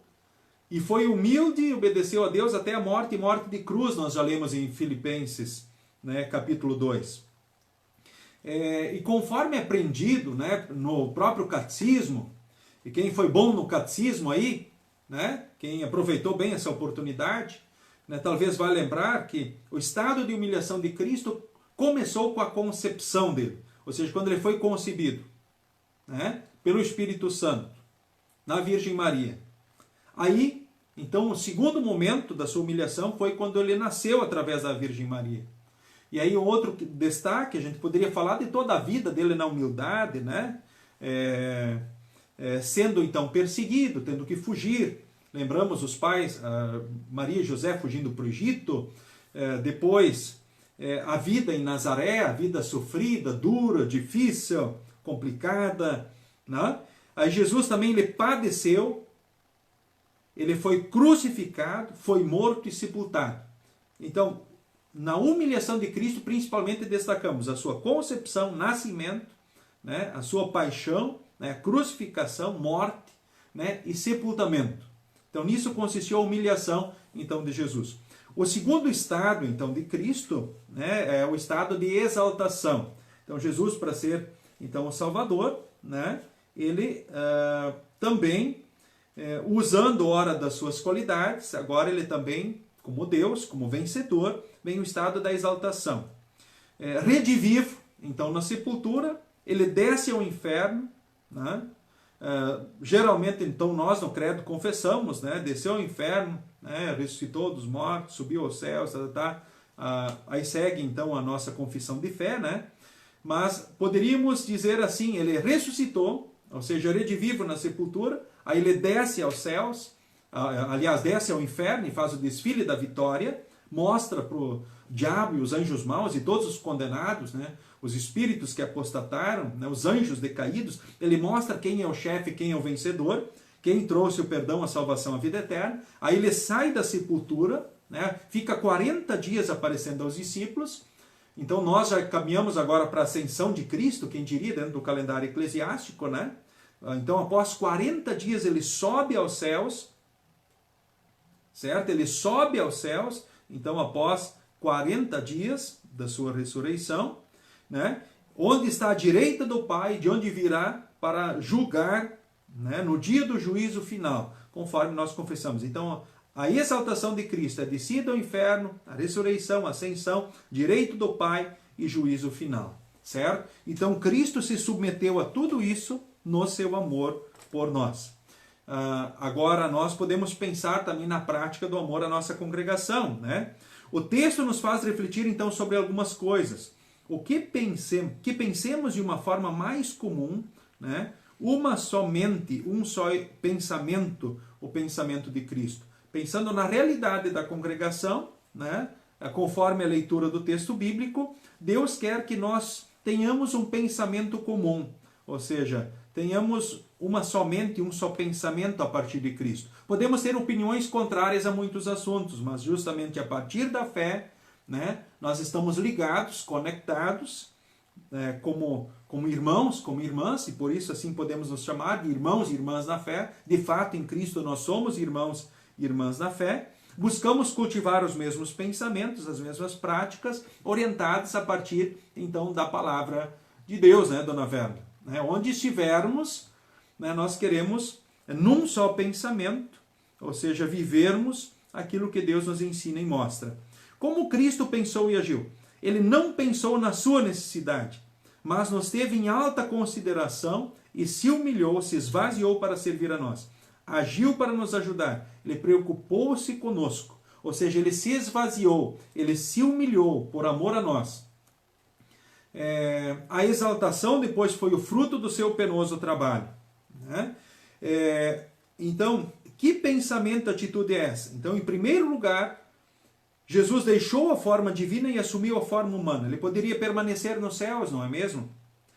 e foi humilde e obedeceu a Deus até a morte e morte de cruz, nós já lemos em Filipenses, né, capítulo 2. E conforme aprendido, né, no próprio catecismo, e quem foi bom no catecismo aí, né, quem aproveitou bem essa oportunidade, né, talvez vai lembrar que o estado de humilhação de Cristo começou com a concepção dele, ou seja, quando ele foi concebido, né, pelo Espírito Santo, na Virgem Maria. Aí, então, o segundo momento da sua humilhação foi quando ele nasceu através da Virgem Maria. E aí, outro destaque, a gente poderia falar de toda a vida dele na humildade, né? Sendo então perseguido, tendo que fugir. Lembramos os pais, Maria e José fugindo para o Egito, depois a vida em Nazaré, a vida sofrida, dura, difícil, complicada, né? Aí Jesus também ele padeceu, ele foi crucificado, foi morto e sepultado. Então, na humilhação de Cristo, principalmente destacamos a sua concepção, nascimento, né, a sua paixão, né, crucificação, morte, né, e sepultamento. Então, nisso consistiu a humilhação então, de Jesus. O segundo estado então, de Cristo, né, é o estado de exaltação. Então, Jesus, para ser então, o Salvador, né, ele também, usando ora das suas qualidades, agora ele também, como Deus, como vencedor, vem o estado da exaltação. Redivivo, então na sepultura, ele desce ao inferno, né? Geralmente, então, nós no credo confessamos, né? Desceu ao inferno, né? Ressuscitou dos mortos, subiu aos céus, aí segue então a nossa confissão de fé, né? Mas poderíamos dizer assim, ele ressuscitou, ou seja, redivivo na sepultura, aí ele desce aos céus, aliás, desce ao inferno e faz o desfile da vitória, mostra para o diabo e os anjos maus e todos os condenados, né, os espíritos que apostataram, né, os anjos decaídos, ele mostra quem é o chefe, quem é o vencedor, quem trouxe o perdão, a salvação, a vida eterna. Aí ele sai da sepultura, né, fica 40 dias aparecendo aos discípulos. Então nós já caminhamos agora para a ascensão de Cristo, quem diria, dentro do calendário eclesiástico, né? Então após 40 dias ele sobe aos céus, certo? Ele sobe aos céus, então após 40 dias da sua ressurreição, né? Onde está a direita do Pai, de onde virá para julgar, né? No dia do juízo final, conforme nós confessamos. Então a exaltação de Cristo é descida ao inferno, a ressurreição, a ascensão, direito do Pai e juízo final, certo? Então Cristo se submeteu a tudo isso no seu amor por nós. Agora nós podemos pensar também na prática do amor à nossa congregação, né? O texto nos faz refletir então sobre algumas coisas. Que pensemos de uma forma mais comum, né? Um só pensamento, o pensamento de Cristo. Pensando na realidade da congregação, né? Conforme a leitura do texto bíblico, Deus quer que nós tenhamos um pensamento comum, ou seja, tenhamos um só pensamento a partir de Cristo. Podemos ter opiniões contrárias a muitos assuntos, mas justamente a partir da fé, né, nós estamos ligados, conectados, como irmãos, como irmãs, e por isso assim podemos nos chamar de irmãos e irmãs na fé. De fato, em Cristo nós somos irmãos irmãs na fé, buscamos cultivar os mesmos pensamentos, as mesmas práticas, orientadas a partir, então, da palavra de Deus, né, dona Verna? Onde estivermos, né, nós queremos, num só pensamento, ou seja, vivermos aquilo que Deus nos ensina e mostra. Como Cristo pensou e agiu? Ele não pensou na sua necessidade, mas nos teve em alta consideração e se humilhou, se esvaziou para servir a nós. Agiu para nos ajudar, ele preocupou-se conosco, ou seja, ele se esvaziou, ele se humilhou por amor a nós. A exaltação depois foi o fruto do seu penoso trabalho, né? Então, que pensamento, atitude é essa? Então, em primeiro lugar, Jesus deixou a forma divina e assumiu a forma humana. Ele poderia permanecer nos céus, não é mesmo?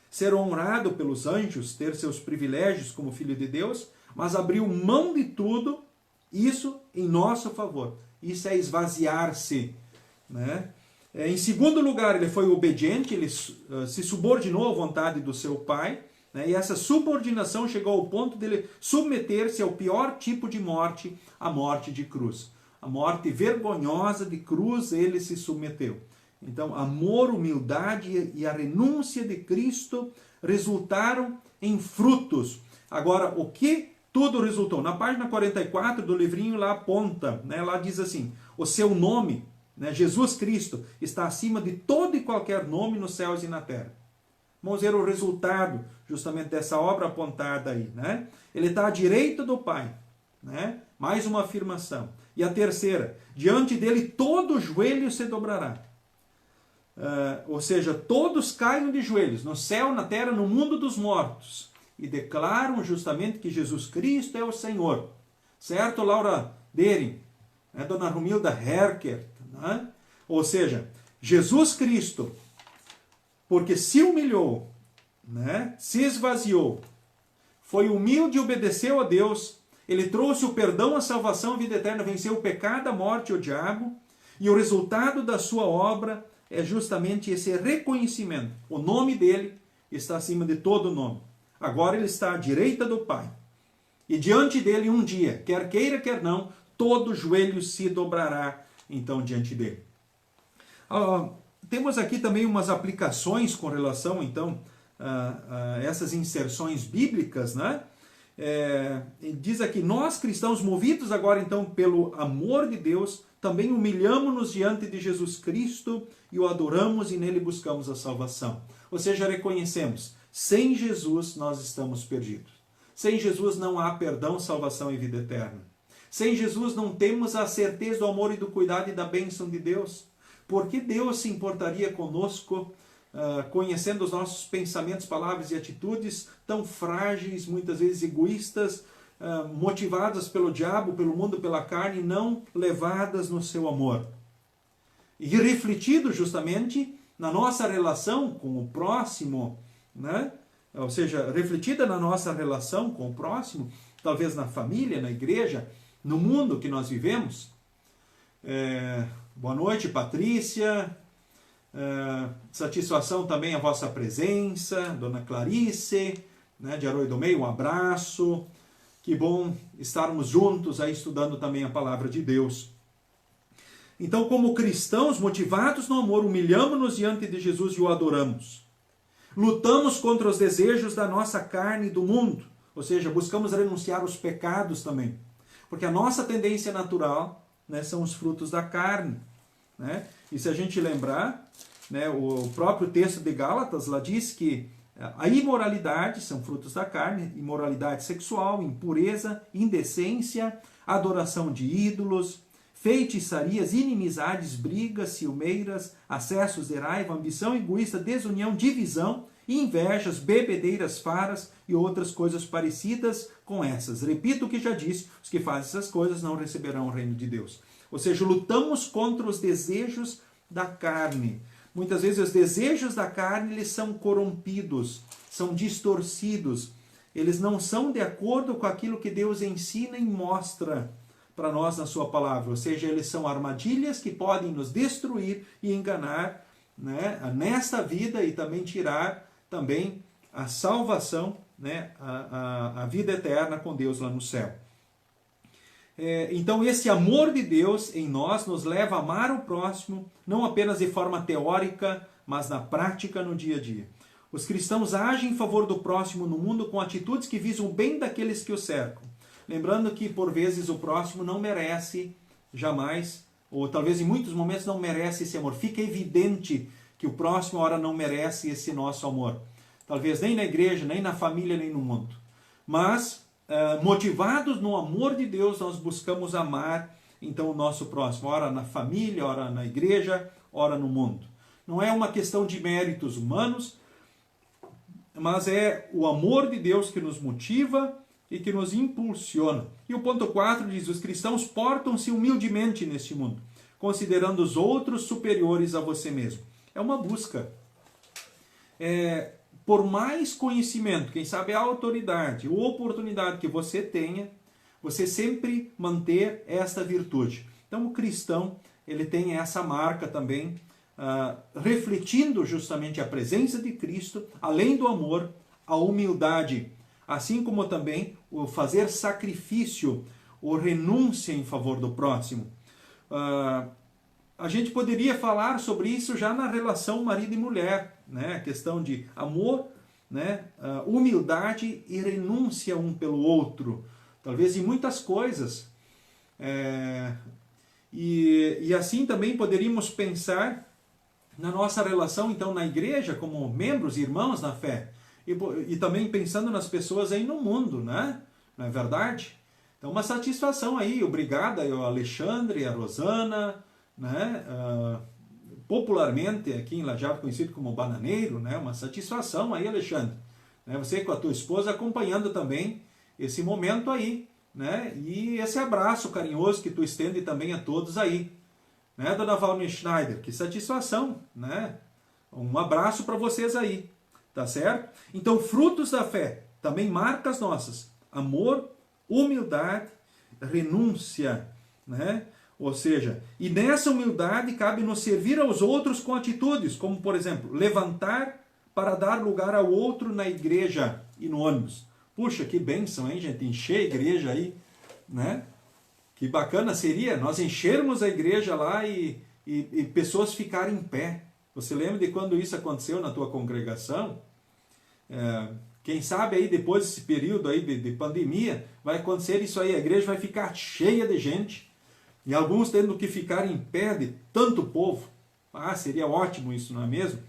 Ser honrado pelos anjos, ter seus privilégios como filho de Deus, mas abriu mão de tudo, isso em nosso favor. Isso é esvaziar-se, né? Em segundo lugar, ele foi obediente, ele se subordinou à vontade do seu Pai, né? E essa subordinação chegou ao ponto dele submeter-se ao pior tipo de morte, a morte de cruz. A morte vergonhosa de cruz, ele se submeteu. Então, amor, humildade e a renúncia de Cristo resultaram em frutos. Agora, o que tudo resultou? Na página 44 do livrinho lá aponta, né? Lá diz assim, o seu nome, né, Jesus Cristo, está acima de todo e qualquer nome nos céus e na terra. Vamos ver o resultado justamente dessa obra apontada aí, né? Ele está à direita do Pai, né? Mais uma afirmação. E a terceira, diante dele todo joelho se dobrará. Ou seja, todos caem de joelhos, no céu, na terra, no mundo dos mortos, e declaram justamente que Jesus Cristo é o Senhor. Certo, Laura Dering? Dona Romilda Herkert, né? Ou seja, Jesus Cristo, porque se humilhou, né? Se esvaziou, foi humilde e obedeceu a Deus, ele trouxe o perdão, a salvação, a vida eterna, venceu o pecado, a morte e o diabo, e o resultado da sua obra é justamente esse reconhecimento. O nome dele está acima de todo nome. Agora ele está à direita do Pai. E diante dele um dia, quer queira, quer não, todo joelho se dobrará então diante dele. Temos aqui também umas aplicações com relação então a essas inserções bíblicas, né? Diz aqui, nós cristãos movidos agora então pelo amor de Deus, também humilhamos-nos diante de Jesus Cristo e o adoramos e nele buscamos a salvação. Ou seja, reconhecemos, sem Jesus nós estamos perdidos. Sem Jesus não há perdão, salvação e vida eterna. Sem Jesus não temos a certeza do amor e do cuidado e da bênção de Deus. Por que Deus se importaria conosco, conhecendo os nossos pensamentos, palavras e atitudes tão frágeis, muitas vezes egoístas, motivadas pelo diabo, pelo mundo, pela carne, não levadas no seu amor? E refletido justamente na nossa relação com o próximo, né? Ou seja, refletida na nossa relação com o próximo, talvez na família, na igreja, no mundo que nós vivemos. Boa noite, Patrícia. Satisfação também a vossa presença, Dona Clarice, né, de Arroio do Meio, um abraço. Que bom estarmos juntos aí estudando também a palavra de Deus. Então, como cristãos motivados no amor, humilhamos-nos diante de Jesus e o adoramos. Lutamos contra os desejos da nossa carne e do mundo, ou seja, buscamos renunciar aos pecados também. Porque a nossa tendência natural, né, são os frutos da carne, né? E se a gente lembrar, né, o próprio texto de Gálatas lá diz que a imoralidade são frutos da carne, imoralidade sexual, impureza, indecência, adoração de ídolos, feitiçarias, inimizades, brigas, ciumeiras, acessos de raiva, ambição egoísta, desunião, divisão, invejas, bebedeiras, faras e outras coisas parecidas com essas. Repito o que já disse, os que fazem essas coisas não receberão o reino de Deus. Ou seja, lutamos contra os desejos da carne. Muitas vezes os desejos da carne eles são corrompidos, são distorcidos. Eles não são de acordo com aquilo que Deus ensina e mostra para nós na sua palavra. Ou seja, eles são armadilhas que podem nos destruir e enganar, né, nesta vida e também tirar também a salvação, né, a vida eterna com Deus lá no céu. Então esse amor de Deus em nós nos leva a amar o próximo, não apenas de forma teórica, mas na prática, no dia a dia. Os cristãos agem em favor do próximo no mundo com atitudes que visam o bem daqueles que o cercam. Lembrando que, por vezes, o próximo não merece jamais, ou talvez em muitos momentos não merece esse amor. Fica evidente que o próximo, ora, não merece esse nosso amor. Talvez nem na igreja, nem na família, nem no mundo. Mas, motivados no amor de Deus, nós buscamos amar, então, o nosso próximo. Ora na família, ora na igreja, ora no mundo. Não é uma questão de méritos humanos, mas é o amor de Deus que nos motiva e que nos impulsiona. E o ponto 4 diz: os cristãos portam-se humildemente neste mundo, considerando os outros superiores a você mesmo. É uma busca. Por mais conhecimento, quem sabe a autoridade ou oportunidade que você tenha, você sempre manter esta virtude. Então o cristão, ele tem essa marca também, refletindo justamente a presença de Cristo, além do amor, a humildade, assim como também o fazer sacrifício ou renúncia em favor do próximo. A gente poderia falar sobre isso já na relação marido e mulher, né? A questão de amor, né? Humildade e renúncia um pelo outro, talvez em muitas coisas. E assim também poderíamos pensar na nossa relação, então, na igreja, como membros e irmãos na fé. E também pensando nas pessoas aí no mundo, né? Não é verdade? Então, uma satisfação aí. Obrigado ao Alexandre, a Rosana, né? Popularmente aqui em Lajeado conhecido como bananeiro, né? Uma satisfação aí, Alexandre. Né? Você com a tua esposa acompanhando também esse momento aí, né? E esse abraço carinhoso que tu estende também a todos aí. Né, dona Valmir Schneider? Que satisfação, né? Um abraço para vocês aí, tá certo? Então, frutos da fé, também marcas nossas: amor, humildade, renúncia, né? Ou seja, e nessa humildade cabe nos servir aos outros com atitudes, como, por exemplo, levantar para dar lugar ao outro na igreja e no ônibus. Puxa, que bênção, hein, gente? Encher a igreja aí, né? Que bacana seria nós enchermos a igreja lá e pessoas ficarem em pé. Você lembra de quando isso aconteceu na tua congregação? Quem sabe aí depois desse período aí de pandemia vai acontecer isso aí, a igreja vai ficar cheia de gente e alguns tendo que ficar em pé de tanto povo. Seria ótimo isso, não é mesmo?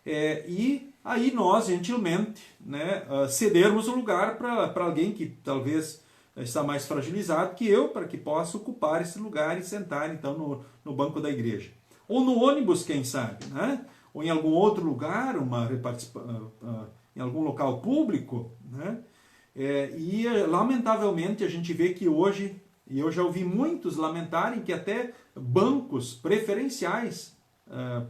E aí nós, gentilmente, né, cedermos o lugar para alguém que talvez está mais fragilizado que eu, para que possa ocupar esse lugar e sentar então no banco da igreja. Ou no ônibus, quem sabe, né? Ou em algum outro lugar, em algum local público, né? E lamentavelmente a gente vê que hoje, e eu já ouvi muitos lamentarem que até bancos preferenciais,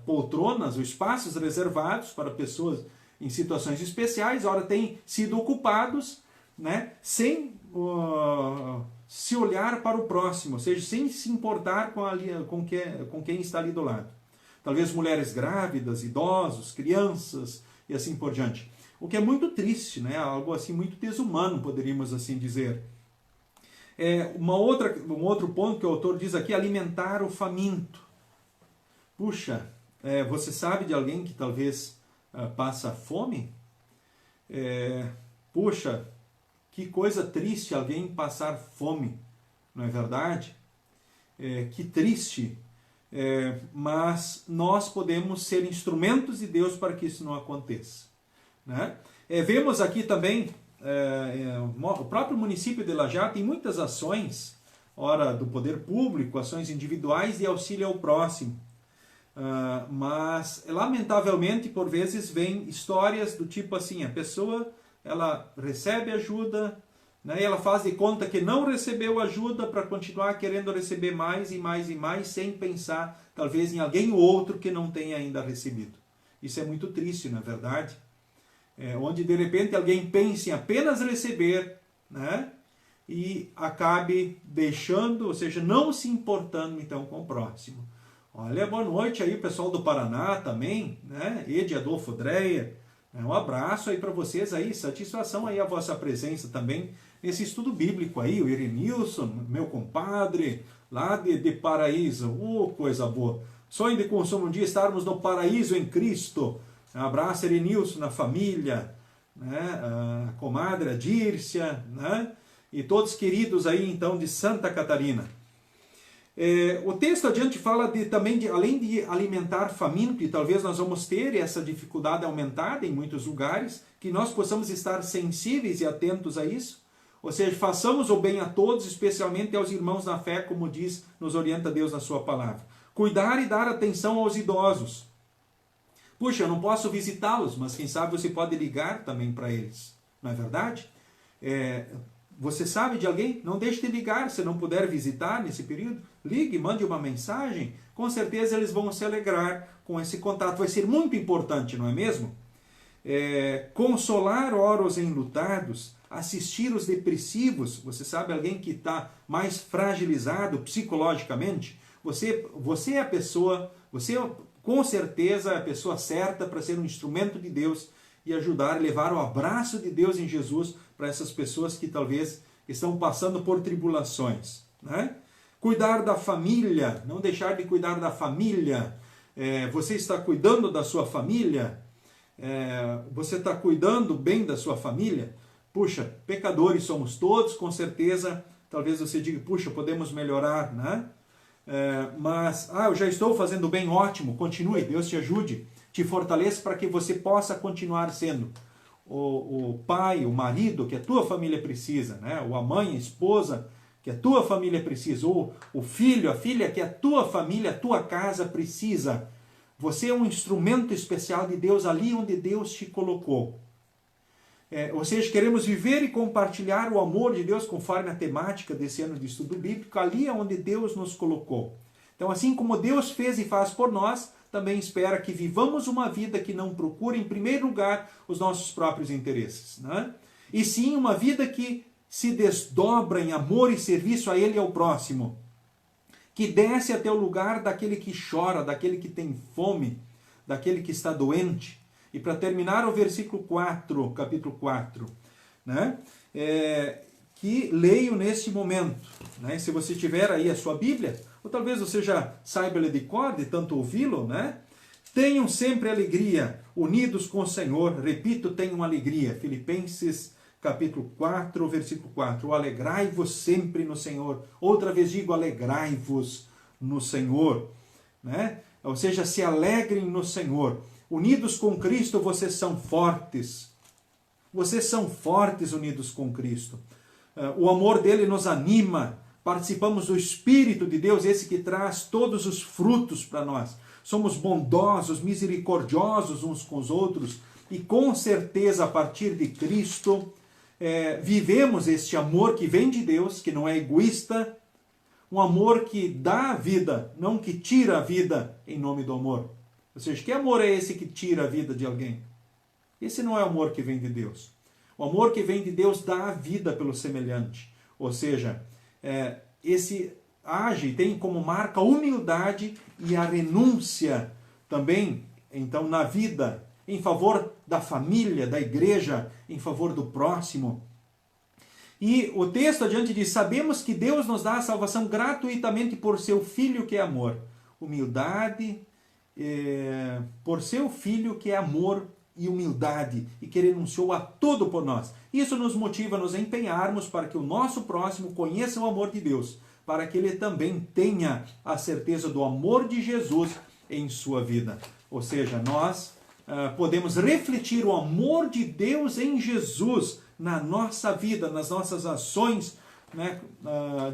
poltronas ou espaços reservados para pessoas em situações especiais, ora têm sido ocupados, né, sem se olhar para o próximo, ou seja, sem se importar com quem está ali do lado. Talvez mulheres grávidas, idosos, crianças e assim por diante. O que é muito triste, né? Algo assim muito desumano, poderíamos assim dizer. Um outro ponto que o autor diz aqui: alimentar o faminto. Puxa, você sabe de alguém que talvez passa fome? Puxa, que coisa triste alguém passar fome, não é verdade? Que triste, mas nós podemos ser instrumentos de Deus para que isso não aconteça. Né? Vemos aqui também, o próprio município de Lajeado tem muitas ações, ora do poder público, ações individuais de auxílio ao próximo. Mas, lamentavelmente, por vezes vem histórias do tipo assim: a pessoa ela recebe ajuda, né, e ela faz de conta que não recebeu ajuda para continuar querendo receber mais e mais e mais, sem pensar talvez em alguém ou outro que não tenha ainda recebido. Isso é muito triste, não é verdade? Onde de repente alguém pense em apenas receber, né, e acabe deixando, ou seja, não se importando então com o próximo. Olha, boa noite aí, pessoal do Paraná também, né? Edi Adolfo Dreia, Um abraço aí para vocês aí, satisfação aí a vossa presença também nesse estudo bíblico aí, o Erenilson, meu compadre, lá de Paraíso, coisa boa. Sonho de consumo um dia estarmos no paraíso em Cristo. Um abraço, Erenilson, na família, né? A comadre, a Dírcia, né? E todos queridos aí então de Santa Catarina. O texto adiante fala também além de alimentar faminto, e talvez nós vamos ter essa dificuldade aumentada em muitos lugares, que nós possamos estar sensíveis e atentos a isso, ou seja, façamos o bem a todos, especialmente aos irmãos na fé, como diz, nos orienta Deus na sua palavra. Cuidar e dar atenção aos idosos. Puxa, eu não posso visitá-los, mas quem sabe você pode ligar também para eles, não é verdade? Você sabe de alguém? Não deixe de ligar, se não puder visitar nesse período. Ligue, mande uma mensagem. Com certeza eles vão se alegrar com esse contato. Vai ser muito importante, não é mesmo? Consolar os enlutados, assistir os depressivos. Você sabe alguém que está mais fragilizado psicologicamente? Você é a pessoa, você com certeza é a pessoa certa para ser um instrumento de Deus e ajudar, levar o abraço de Deus em Jesus para essas pessoas que talvez estão passando por tribulações, né? Cuidar da família, não deixar de cuidar da família. Você está cuidando da sua família? Você está cuidando bem da sua família? Puxa, pecadores somos todos, com certeza. Talvez você diga, puxa, podemos melhorar, né? Mas, eu já estou fazendo bem, ótimo, continue, Deus te ajude, te fortaleça para que você possa continuar sendo o pai, o marido que a tua família precisa, né? Ou a mãe, a esposa que a tua família precisa, ou o filho, a filha que a tua família, a tua casa precisa. Você é um instrumento especial de Deus ali onde Deus te colocou. Ou seja, queremos viver e compartilhar o amor de Deus conforme a temática desse ano de estudo bíblico, ali é onde Deus nos colocou. Então, assim como Deus fez e faz por nós, também espera que vivamos uma vida que não procure, em primeiro lugar, os nossos próprios interesses, né? E sim uma vida que se desdobra em amor e serviço a Ele e ao próximo, que desce até o lugar daquele que chora, daquele que tem fome, daquele que está doente. E para terminar o versículo 4, capítulo 4, né? Que leio neste momento, né? Se você tiver aí a sua Bíblia, ou talvez você já saiba ler de cor, de tanto ouvi-lo, né? Tenham sempre alegria, unidos com o Senhor. Repito, tenham alegria. Filipenses capítulo 4, versículo 4. Alegrai-vos sempre no Senhor. Outra vez digo, alegrai-vos no Senhor, né? Ou seja, se alegrem no Senhor. Unidos com Cristo, vocês são fortes. Vocês são fortes unidos com Cristo. O amor dele nos anima. Participamos do Espírito de Deus, esse que traz todos os frutos para nós. Somos bondosos, misericordiosos uns com os outros. E com certeza, a partir de Cristo, vivemos este amor que vem de Deus, que não é egoísta. Um amor que dá a vida, não que tira a vida em nome do amor. Ou seja, que amor é esse que tira a vida de alguém? Esse não é o amor que vem de Deus. O amor que vem de Deus dá a vida pelo semelhante. Ou seja, esse age, tem como marca a humildade e a renúncia também, então, na vida, em favor da família, da igreja, em favor do próximo. E o texto adiante diz, sabemos que Deus nos dá a salvação gratuitamente por seu Filho que é amor. Humildade, por seu Filho que é amor e humildade, e que renunciou a tudo por nós. Isso nos motiva a nos empenharmos para que o nosso próximo conheça o amor de Deus, para que ele também tenha a certeza do amor de Jesus em sua vida. Ou seja, nós podemos refletir o amor de Deus em Jesus na nossa vida, nas nossas ações, né,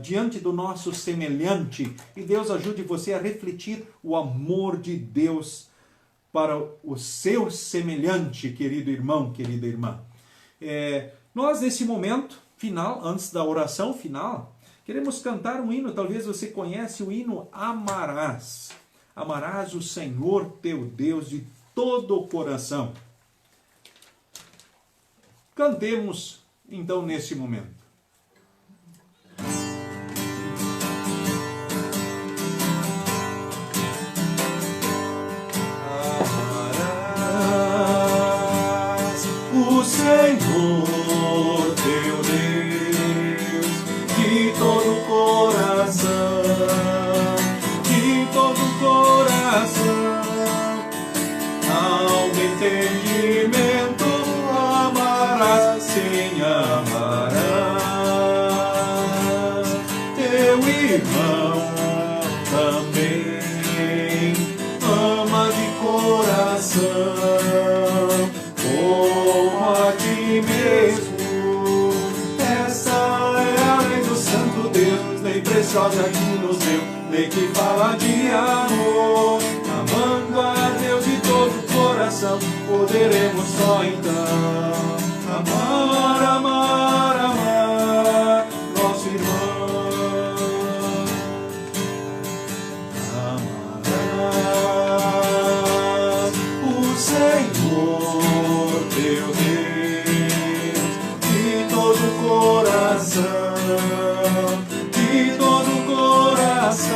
diante do nosso semelhante. E Deus ajude você a refletir o amor de Deus para o seu semelhante, querido irmão, querida irmã. Nós, nesse momento final, antes da oração final, queremos cantar um hino. Talvez você conhece o hino Amarás. Amarás o Senhor teu Deus de todo o coração. Cantemos, então, nesse momento. Senhor teu Deus, de todo coração, de todo coração, ao entendimento amarás, sim, amarás teu irmão também, ama de coração como a ti mesmo. Essa é a lei do Santo Deus, lei preciosa que nos deu, lei que fala de amor. Amando a Deus de todo o coração, poderemos só então amar, amar, amar nosso irmão. Amarás o Senhor teu Deus de todo o coração, de todo o coração,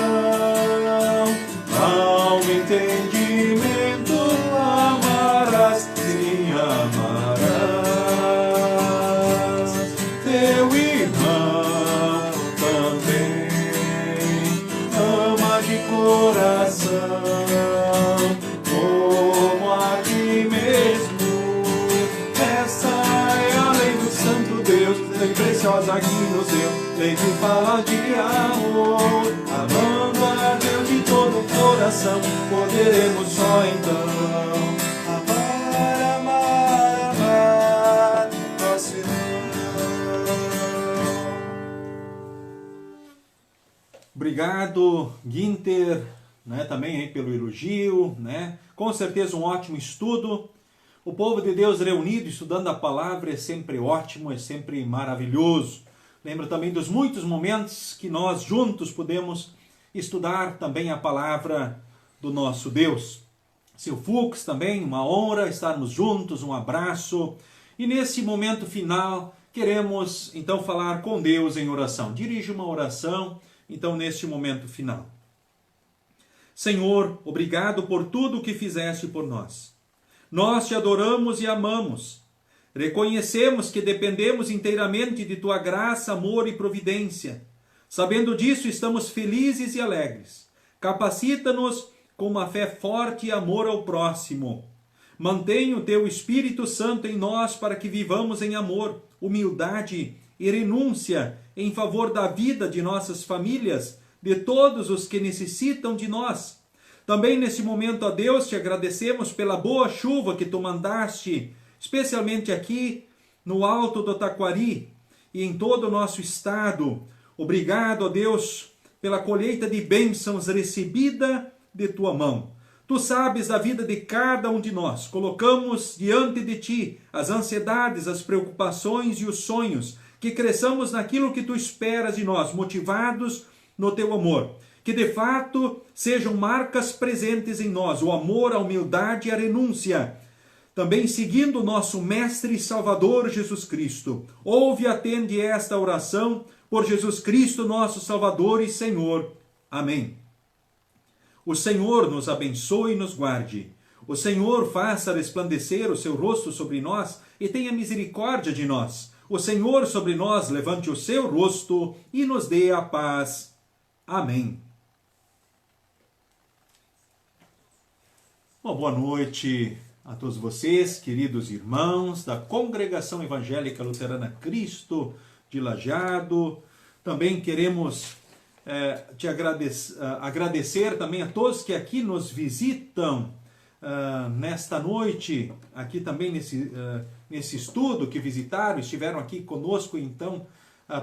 ao entendimento amarás, sim, amarás teu irmão também, ama de coração como a ti mesmo. Essa é a lei do Santo Deus, lei preciosa que nos deu, lei que fala de amor. Amando a Deus de todo o coração, poderemos só então amar, amar, amar nosso irmão. Obrigado, Guinter, né, também aí pelo elogio, né? Com certeza um ótimo estudo. O povo de Deus reunido, estudando a palavra, é sempre ótimo, é sempre maravilhoso. Lembro também dos muitos momentos que nós juntos podemos estudar também a palavra do nosso Deus. Seu Fux também, uma honra estarmos juntos, um abraço. E nesse momento final, queremos então falar com Deus em oração. Dirige uma oração, então, neste momento final. Senhor, obrigado por tudo o que fizeste por nós. Nós te adoramos e amamos. Reconhecemos que dependemos inteiramente de tua graça, amor e providência. Sabendo disso, estamos felizes e alegres. Capacita-nos com uma fé forte e amor ao próximo. Mantenha o teu Espírito Santo em nós para que vivamos em amor, humildade e renúncia em favor da vida de nossas famílias, de todos os que necessitam de nós. Também nesse momento, ó Deus, te agradecemos pela boa chuva que tu mandaste, especialmente aqui no alto do Taquari e em todo o nosso estado. Obrigado, ó Deus, pela colheita de bênçãos recebida de tua mão. Tu sabes a vida de cada um de nós. Colocamos diante de ti as ansiedades, as preocupações e os sonhos. Que cresçamos naquilo que tu esperas de nós, motivados no teu amor. Que de fato sejam marcas presentes em nós, o amor, a humildade e a renúncia. Também seguindo o nosso Mestre e Salvador Jesus Cristo. Ouve e atende esta oração por Jesus Cristo, nosso Salvador e Senhor. Amém. O Senhor nos abençoe e nos guarde. O Senhor faça resplandecer o seu rosto sobre nós e tenha misericórdia de nós. O Senhor sobre nós levante o seu rosto e nos dê a paz. Amém. Uma boa noite a todos vocês, queridos irmãos da Congregação Evangélica Luterana Cristo de Lajeado. Também queremos te agradecer também a todos que aqui nos visitam nesta noite, aqui também nesse estudo que visitaram, estiveram aqui conosco, então,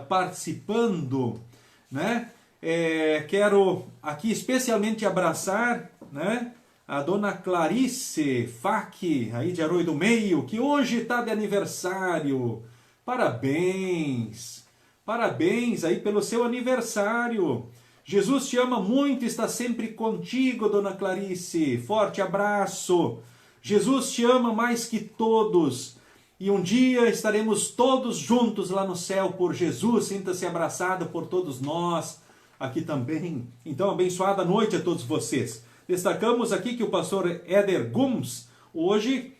participando, né? Quero aqui especialmente abraçar, né, a dona Clarice Fac, aí de Arroio do Meio, que hoje está de aniversário. Parabéns! Parabéns aí pelo seu aniversário. Jesus te ama muito e está sempre contigo, dona Clarice. Forte abraço. Jesus te ama mais que todos. E um dia estaremos todos juntos lá no céu por Jesus. Sinta-se abraçado por todos nós aqui também. Então, abençoada noite a todos vocês. Destacamos aqui que o pastor Éder Gomes hoje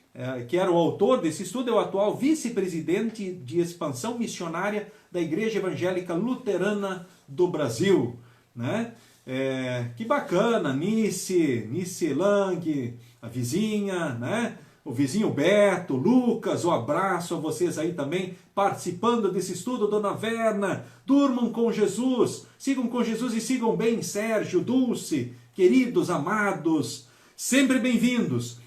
que era o autor desse estudo, é o atual vice-presidente de expansão missionária da Igreja Evangélica Luterana do Brasil, né? Que bacana, Nice Lang, a vizinha, né? O vizinho Beto, Lucas, um abraço a vocês aí também, participando desse estudo, Dona Verna, durmam com Jesus, sigam com Jesus e sigam bem, Sérgio, Dulce, queridos, amados, sempre bem-vindos.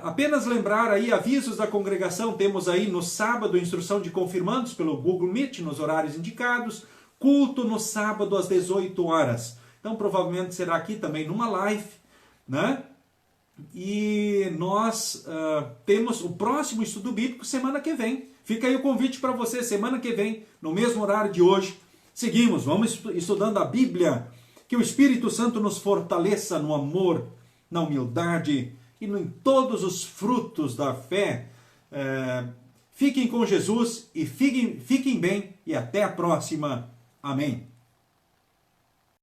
Apenas lembrar aí, avisos da congregação, temos aí no sábado instrução de confirmandos pelo Google Meet, nos horários indicados, culto no sábado às 18 horas. Então provavelmente será aqui também numa live, né? E nós temos o próximo estudo bíblico semana que vem. Fica aí o convite para você, semana que vem, no mesmo horário de hoje. Seguimos, vamos estudando a Bíblia. Que o Espírito Santo nos fortaleça no amor, na humildade e em todos os frutos da fé. Fiquem com Jesus e fiquem bem e até a próxima. Amém.